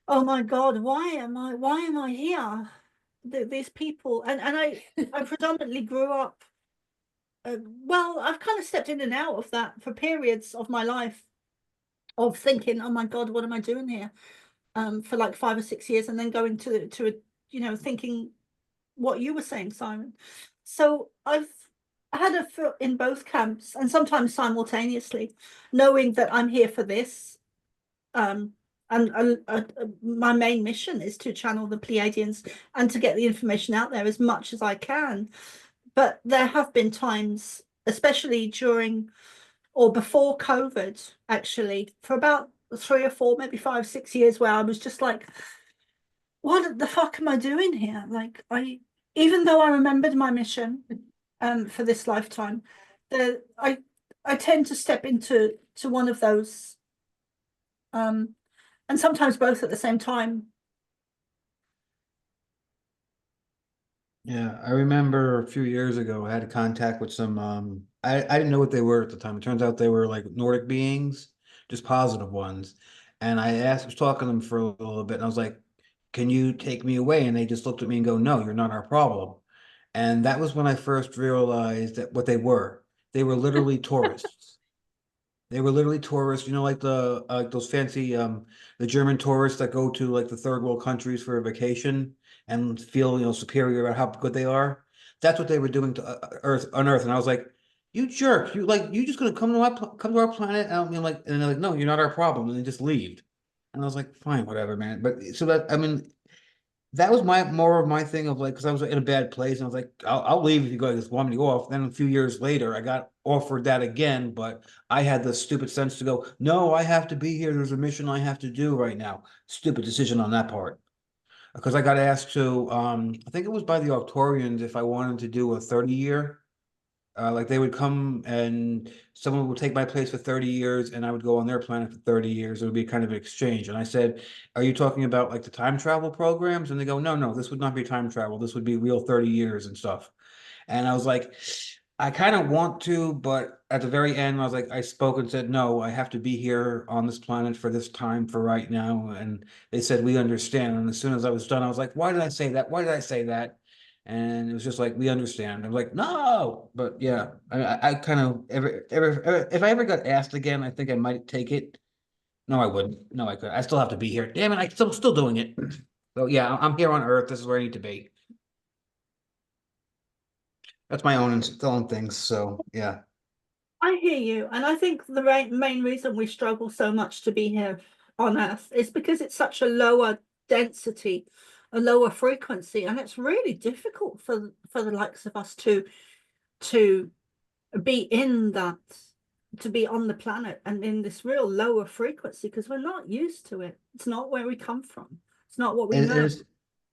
oh my God, why am I here? These people, and I predominantly grew up, well, I've kind of stepped in and out of that for periods of my life of thinking, oh my God, what am I doing here? For like 5 or 6 years, and then going to a, thinking what you were saying, Simon. So I've had a foot in both camps, and sometimes simultaneously, knowing that I'm here for this. And my main mission is to channel the Pleiadians and to get the information out there as much as I can. But there have been times, especially during or before COVID, actually, for about 3 or 4, maybe 5, 6 years, where I was just like, what the fuck am I doing here? Like, even though I remembered my mission for this lifetime, I tend to step into one of those, and sometimes both at the same time. Yeah, I remember a few years ago, I had contact with some, I didn't know what they were at the time. It turns out they were like Nordic beings, just positive ones. And was talking to them for a little bit, and I was like, can you take me away? And they just looked at me and go, no, you're not our problem. And that was when I first realized that what they were. They were literally tourists. They were literally tourists, like those fancy the German tourists that go to like the third world countries for a vacation and feel superior about how good they are. That's what they were doing to Earth on Earth, and I was like, "You jerk! You just gonna come to our planet?" And I'm like, and they're like, "No, you're not our problem," and they just leave. And I was like, "Fine, whatever, man." But so that I mean, that was more of my thing of like, because I was in a bad place and I was like, I'll leave if you guys want me to go off. Then a few years later, I got offered that again, but I had the stupid sense to go, no, I have to be here. There's a mission I have to do right now. Stupid decision on that part. Because I got asked to, I think it was by the Octorians if I wanted to do a 30-year. Like they would come and someone would take my place for 30 years and I would go on their planet for 30 years. It would be kind of an exchange. And I said, are you talking about like the time travel programs? And they go, no, no, this would not be time travel. This would be real 30 years and stuff. And I was like, I kind of want to, but at the very end, I was like, I spoke and said, no, I have to be here on this planet for this time for right now. And they said, we understand. And as soon as I was done, I was like, why did I say that? Why did I say that? And it was just like, we understand. I was like, no, but yeah, I kind of if I ever got asked again, I think I might take it. No, I wouldn't. No, I could. I still have to be here. Damn it, I still doing it. So yeah, I'm here on Earth. This is where I need to be. That's my own things. So yeah. I hear you, and I think the main reason we struggle so much to be here on Earth is because it's such a lower density, a lower frequency, and it's really difficult for the likes of us to be in that, to be on the planet and in this real lower frequency, because we're not used to it. It's not where we come from. It's not what we And know.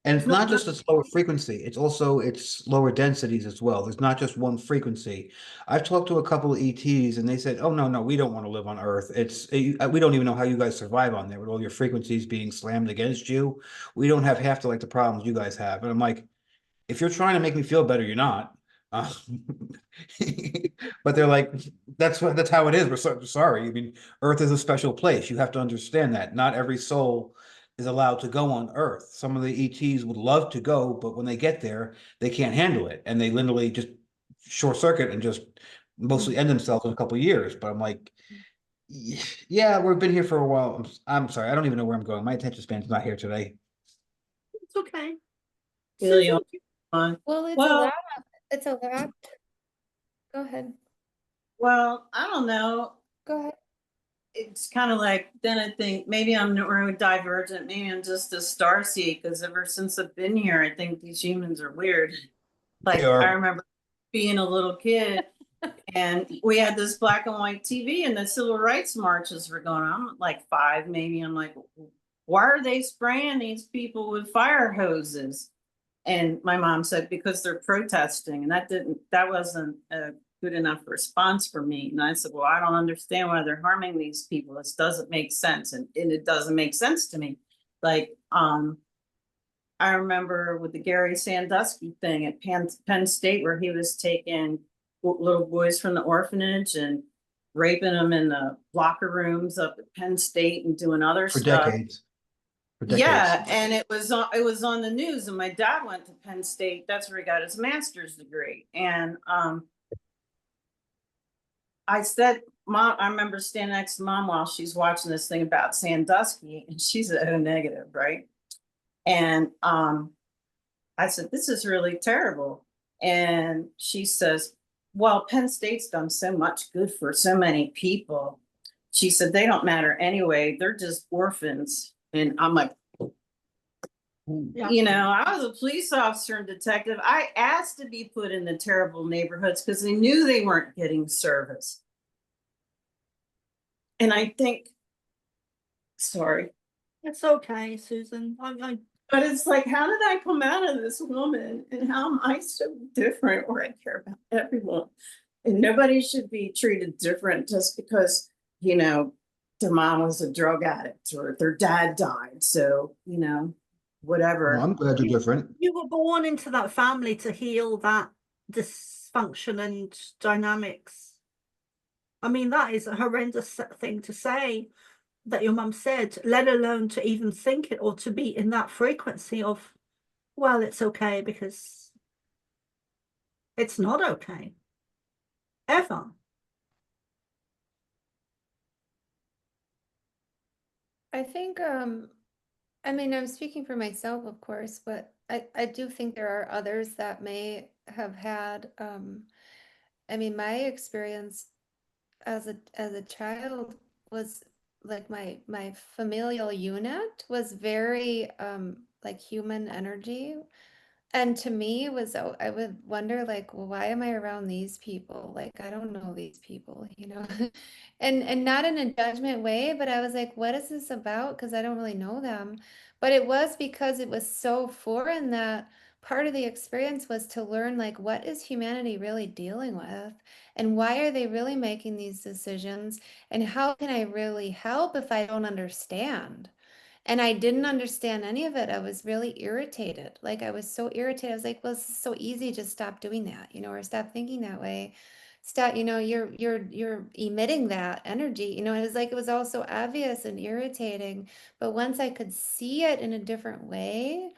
And it's not not just its lower frequency, it's also its lower densities as well. There's not just one frequency. I've talked to a couple of ETs and they said, oh, no, we don't want to live on Earth. We don't even know how you guys survive on there with all your frequencies being slammed against you. We don't have half the problems you guys have. And I'm like, if you're trying to make me feel better, you're not. Uh, but they're like, that's how it is. We're sorry. I mean, Earth is a special place. You have to understand that. Not every soul is allowed to go on Earth. Some of the ETs would love to go, but when they get there, they can't handle it. And they literally just short circuit and just mostly end themselves in a couple of years. But I'm like, yeah, we've been here for a while. I'm sorry. I don't even know where I'm going. My attention span's not here today. It's okay. Really Susan, on. Well, it's a Well, lot. It's a lot. Go ahead. well, I don't know. Go ahead. It's kind of like, then I think maybe I'm neurodivergent, maybe I'm just a starseed, because ever since I've been here, I think these humans are weird. They Like, are. I remember being a little kid and we had this black and white TV and the civil rights marches were going on. I'm like 5, maybe. I'm like, why are they spraying these people with fire hoses? And my mom said, because they're protesting. And that wasn't a good enough response for me. And I said, well, I don't understand why they're harming these people. This doesn't make sense. And it doesn't make sense to me. Like, I remember with the Gary Sandusky thing at Penn State, where he was taking little boys from the orphanage and raping them in the locker rooms up at Penn State and doing other For stuff. decades. For decades. Yeah, and it was on the news, and my dad went to Penn State. That's where he got his master's degree. And I said, Mom, I remember standing next to Mom while she's watching this thing about Sandusky, and she's a O negative, right? And I said, this is really terrible. And she says, well, Penn State's done so much good for so many people. She said, they don't matter anyway. They're just orphans. And I'm like, Yeah. you know, I was a police officer and detective. I asked to be put in the terrible neighborhoods because they knew they weren't getting service. And I think, sorry, it's okay, Susan. but it's like, how did I come out of this woman? And how am I so different where I care about everyone? And nobody should be treated different just because, you know, their mom was a drug addict or their dad died. So, you know, whatever. Well, I'm glad you're different. You were born into that family to heal that dysfunction and dynamics. I mean, that is a horrendous thing to say that your mum said, let alone to even think it or to be in that frequency of, well, it's okay, because it's not okay. Ever. I think, I mean, I'm speaking for myself, of course, but I do think there are others that may have had, I mean, my experience as a child was like my familial unit was very like human energy. And to me, it was I would wonder like, well, why am I around these people? Like, I don't know these people, you know, and not in a judgment way, but I was like, what is this about? Because I don't really know them. But it was because it was so foreign that part of the experience was to learn like, what is humanity really dealing with, and why are they really making these decisions, and how can I really help if I don't understand? And I didn't understand any of it. I was really irritated. Like I was so irritated. I was like, well, this is so easy. Just stop doing that, you know, or stop thinking that way. Stop, you know, you're emitting that energy. You know, it was like it was all so obvious and irritating. But once I could see it in a different way,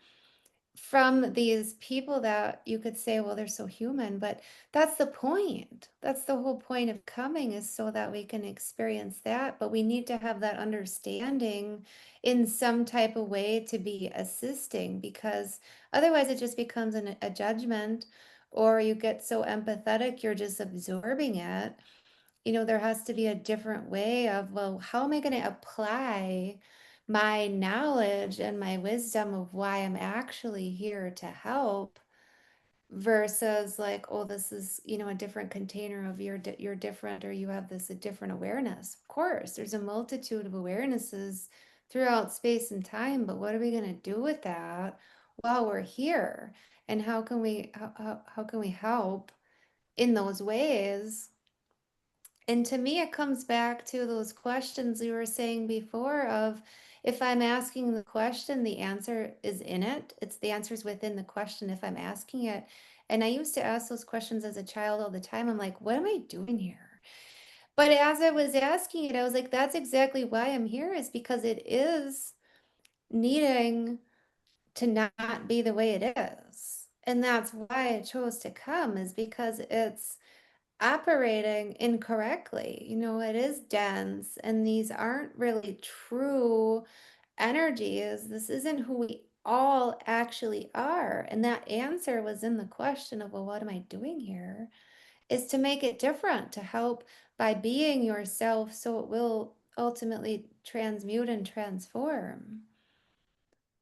from these people that you could say, well, they're so human, but that's the point. That's the whole point of coming, is so that we can experience that. But we need to have that understanding in some type of way to be assisting, because otherwise it just becomes a judgment, or you get so empathetic, you're just absorbing it. You know, there has to be a different way of, well, how am I going to apply my knowledge and my wisdom of why I'm actually here to help, versus like, oh, this is, you know, a different container of you're different, or you have this a different awareness. Of course, there's a multitude of awarenesses throughout space and time, but what are we going to do with that? while we're here, and how can we how can we help in those ways? And to me, it comes back to those questions we were saying before of, if I'm asking the question, the answer is in it. It's the answer's within the question if I'm asking it. And I used to ask those questions as a child all the time. I'm like, what am I doing here? But as I was asking it, I was like, that's exactly why I'm here, is because it is needing to not be the way it is. And that's why I chose to come, is because it's operating incorrectly. You know, it is dense, and these aren't really true energies. This isn't who we all actually are. And that answer was in the question of, well, what am I doing here? Is to make it different, to help by being yourself so it will ultimately transmute and transform.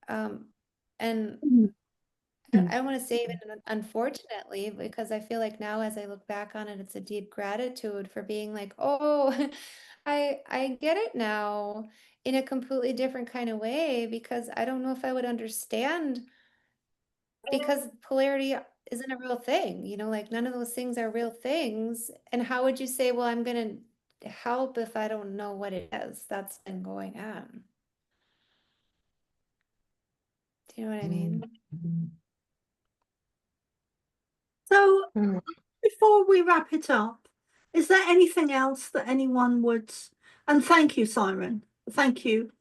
And I don't want to say even unfortunately, because I feel like now as I look back on it, it's a deep gratitude for being like, oh, I get it now in a completely different kind of way, because I don't know if I would understand, because polarity isn't a real thing, you know, like none of those things are real things. And how would you say, well, I'm going to help if I don't know what it is that's been going on? Do you know what I mean? So before we wrap it up, is there anything else that anyone would, and thank you, Syren, thank you.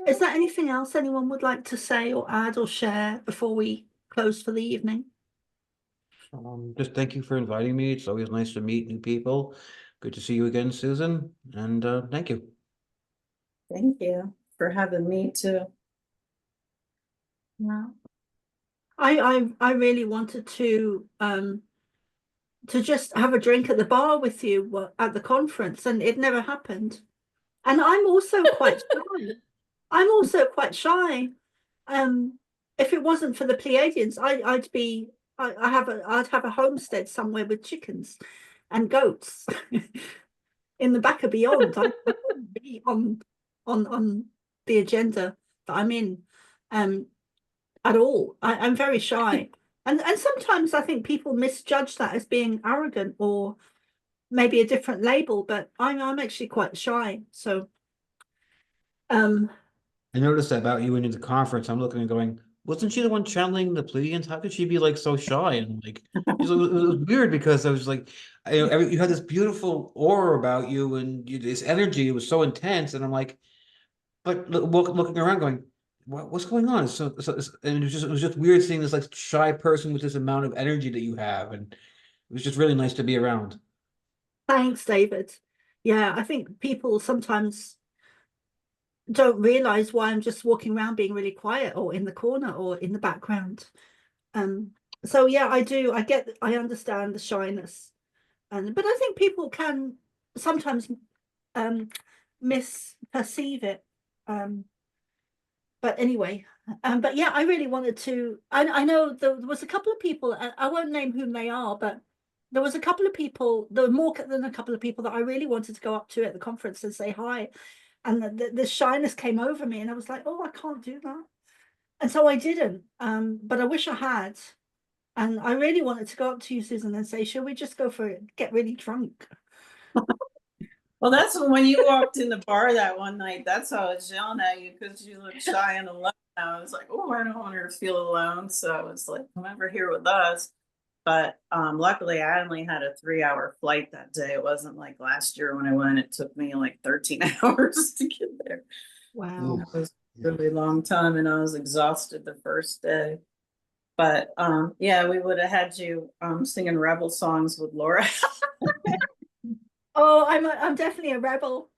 Is there anything else anyone would like to say or add or share before we close for the evening? Just thank you for inviting me. It's always nice to meet new people. Good to see you again, Susan, and thank you. Thank you for having me too. Yeah. I really wanted to just have a drink at the bar with you at the conference, and it never happened. And I'm also quite shy. I'm also quite shy. If it wasn't for the Pleiadians, I'd have a homestead somewhere with chickens and goats in the back of Beyond. I wouldn't be on the agenda that I'm in at all. I'm very shy. And sometimes I think people misjudge that as being arrogant or maybe a different label, but I'm actually quite shy. So I noticed that about you in the conference. I'm looking and going, wasn't she the one channeling the Pleiadians? How could she be like so shy? And like, it was weird because I was like, you had this beautiful aura about you and this energy. It was so intense, and I'm like, but looking around, going, what's going on? And it was just weird seeing this like shy person with this amount of energy that you have, and it was just really nice to be around. thanks, David. Yeah, I think people sometimes don't realize why I'm just walking around being really quiet or in the corner or in the background. So yeah, I understand the shyness. But I think people can sometimes misperceive it. But anyway, but yeah, I really wanted to. I know there was a couple of people. I won't name whom they are, but there was a couple of people. There were more than a couple of people that I really wanted to go up to at the conference and say hi, and the shyness came over me, and I was like, oh, I can't do that, and so I didn't. But I wish I had, and I really wanted to go up to you, Susan, and say, shall we just go for it? Get really drunk. Well, that's when you walked in the bar that one night. That's how I was yelling at you, because you looked shy and alone. I was like, oh, I don't want her to feel alone. So I was like, come over here with us. But luckily, I only had a 3-hour flight that day. It wasn't like last year when I went, it took me like 13 hours to get there. Wow. It was a really long time, and I was exhausted the first day. But yeah, we would have had you singing rebel songs with Laura. Oh, I'm definitely a rebel.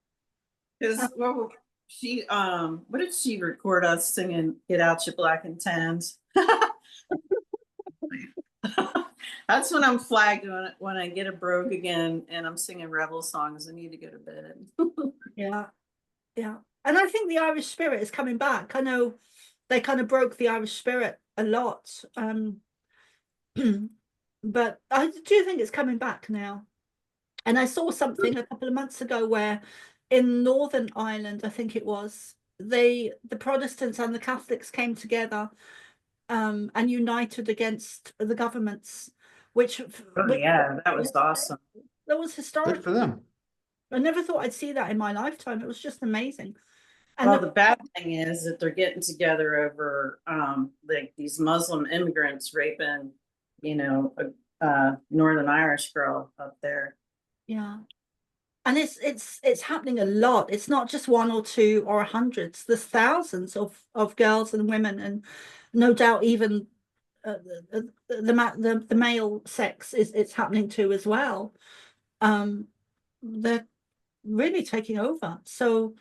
Because well, she what did she record us singing? Get out your black and tans. That's when I'm flagged, when I get a brogue again and I'm singing rebel songs. I need to go to bed. Yeah, yeah. And I think the Irish spirit is coming back. I know they kind of broke the Irish spirit a lot. But I do think it's coming back now. And I saw something a couple of months ago where in Northern Ireland, I think it was, the Protestants and the Catholics came together and united against the governments, which, Oh, yeah, that was awesome. that was Good historic. for them. I never thought I'd see that in my lifetime. It was just amazing. And Well, the bad thing is that they're getting together over, like these Muslim immigrants raping, you know, a Northern Irish girl up there. yeah. And it's happening a lot. It's not just one or two or hundreds. There's thousands of girls and women, and no doubt even the male sex is it's happening to as well. They're really taking over. So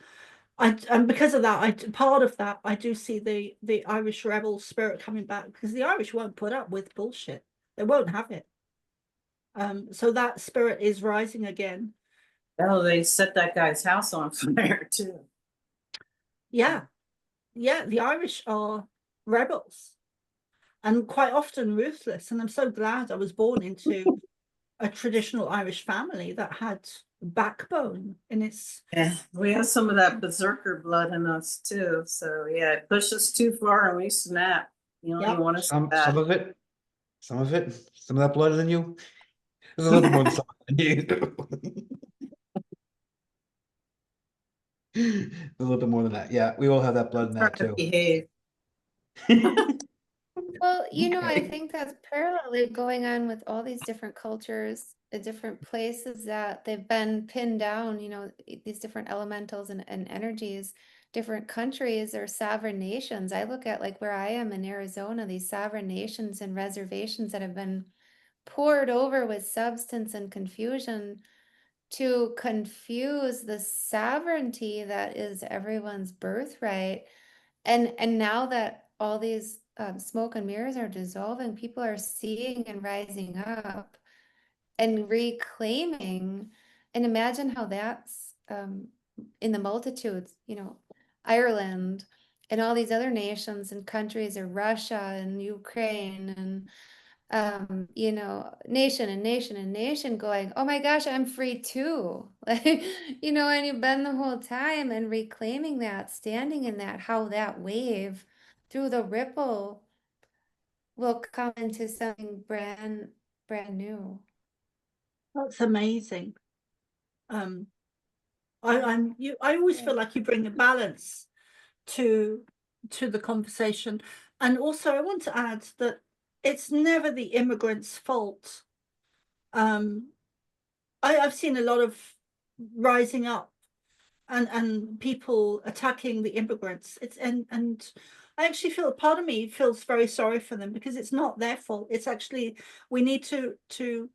and because of that, part of that I do see the Irish rebel spirit coming back, because the Irish won't put up with bullshit. They won't have it. So that spirit is rising again. Oh, they set that guy's house on fire too. Yeah, yeah, the Irish are rebels and quite often ruthless. And I'm so glad I was born into a traditional Irish family that had backbone in its. Yeah, we have some of that berserker blood in us too. So yeah, it pushed us too far and we snap. You don't Yeah. even want to Some snap. of it, some of that blood is in you. There's a little bit more than some in you. A little bit more than that. Yeah, we all have that blood in that Trying to too. behave. Well, you know, I Okay. think that's parallelly going on with all these different cultures, different places that they've been pinned down, you know, these different elementals and energies, different countries or sovereign nations. I look at like where I am in Arizona, these sovereign nations and reservations that have been poured over with substance and confusion to confuse the sovereignty that is everyone's birthright. And now that all these smoke and mirrors are dissolving, people are seeing and rising up and reclaiming. And imagine how that's in the multitudes, you know, Ireland and all these other nations and countries, or Russia and Ukraine and you know, nation and nation and nation going, oh my gosh, I'm free too. Like, you know, and you've been the whole time, and reclaiming that, standing in that, how that wave through the ripple will come into something brand new. That's amazing. I always feel like you bring a balance to the conversation. And also I want to add that it's never the immigrants' fault. I've seen a lot of rising up and people attacking the immigrants. It's and I actually feel, part of me feels very sorry for them, because it's not their fault. It's actually, we need to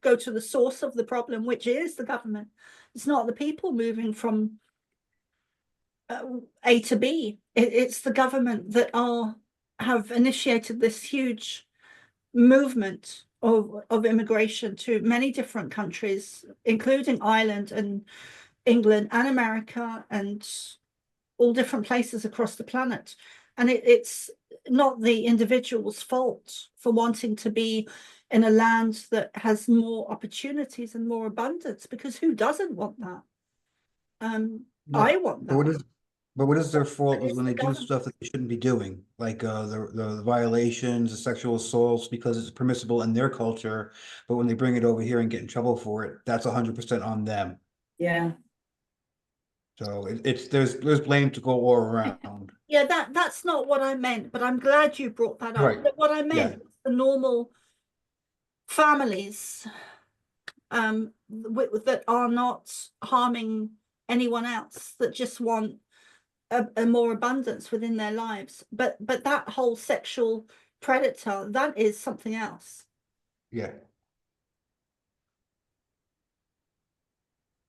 go to the source of the problem, which is the government. It's not the people moving from A to B. It's the government that have initiated this huge movement of immigration to many different countries, including Ireland and England and America and all different places across the planet. And it's not the individual's fault for wanting to be in a land that has more opportunities and more abundance, because who doesn't want that? I want that. But what is their fault is It's when the they do government. stuff that they shouldn't be doing, like the violations, the sexual assaults, because it's permissible in their culture. But when they bring it over here and get in trouble for it, that's 100% on them. Yeah. So it's there's blame to go all around. Yeah, that's not what I meant, but I'm glad you brought that up. Right. But what I meant Yeah. was the normal families that are not harming anyone else, that just want a more abundance within their lives. But that whole sexual predator, that is something else. Yeah.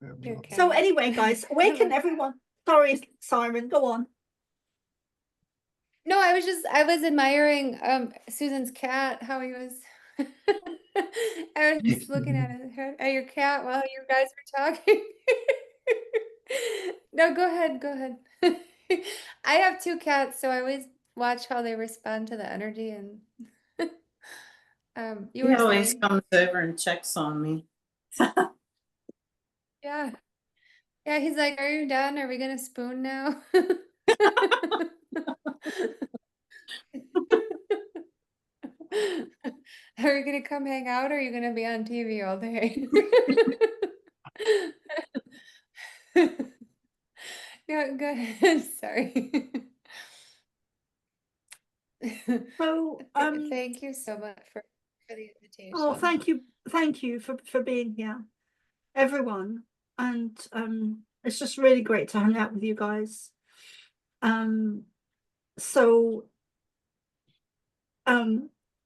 Your So cat. anyway, guys, awaken everyone. Sorry, Syren, go on. No, I was admiring Susan's cat, how he was I was just looking at your cat while you guys were talking. No, go ahead, go ahead. I have two cats, so I always watch how they respond to the energy, and you He were always saying. comes over and checks on me. Yeah. Yeah, he's like, "Are you done? Are we gonna spoon now?" Are you gonna come hang out or are you gonna be on TV all day? No, go ahead. Sorry. So, Thank you so much for the invitation. oh, thank you for being here, everyone. And it's just really great to hang out with you guys. So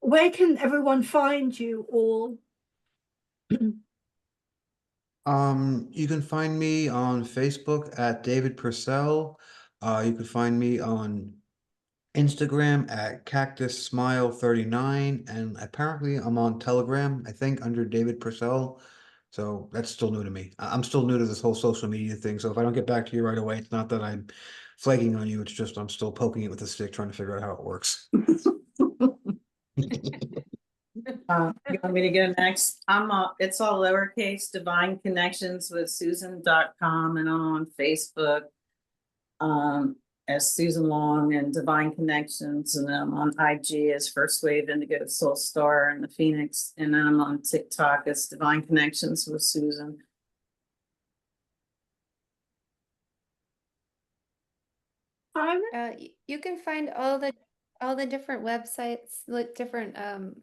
where can everyone find you all? You can find me on Facebook at David Purcell. You can find me on Instagram at Cactus Smile 39, and apparently I'm on Telegram, I think, under David Purcell. So that's still new to me. I'm still new to this whole social media thing. So if I don't get back to you right away, it's not that I'm flaking on you. It's just I'm still poking it with a stick, trying to figure out how it works. You want me to go next? It's all lowercase, Divine Connections with Susan.com, and I'm on Facebook as Susan Long and Divine Connections, and I'm on IG as First Wave Indigo Soul Star and the Phoenix, and then I'm on TikTok as Divine Connections with Susan. You can find all the different websites, like different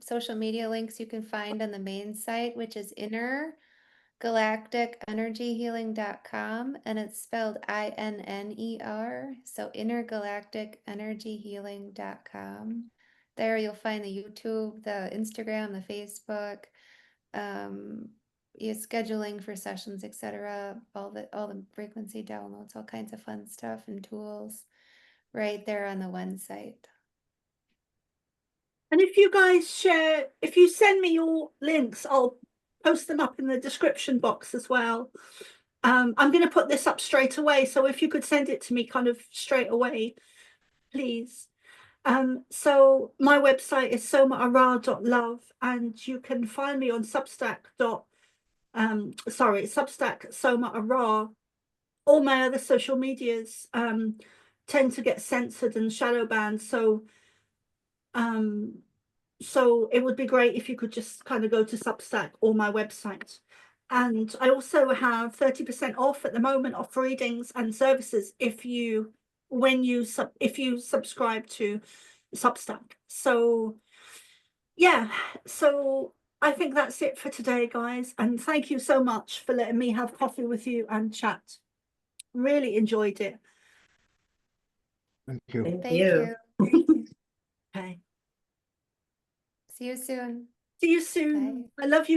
social media links you can find on the main site, which is innergalacticenergyhealing.com, and it's spelled INNER, so innergalacticenergyhealing.com. There you'll find the YouTube, the Instagram, the Facebook, your scheduling for sessions, etc. All the frequency downloads, all kinds of fun stuff and tools right there on the one site. And if you guys share, if you send me your links, I'll post them up in the description box as well. I'm going to put this up straight away, so if you could send it to me kind of straight away, please. So my website is somaarah.love, and you can find me on Substack Soma Arah. All my other social medias tend to get censored and shadow banned, so it would be great if you could just kind of go to Substack or my website. And I also have 30% off at the moment of readings and services if you subscribe to Substack. So yeah, so I think that's it for today, guys, and thank you so much for letting me have coffee with you and chat. Really enjoyed it. Thank you. Thank you. Okay, See you soon. see you soon. Bye. I love you.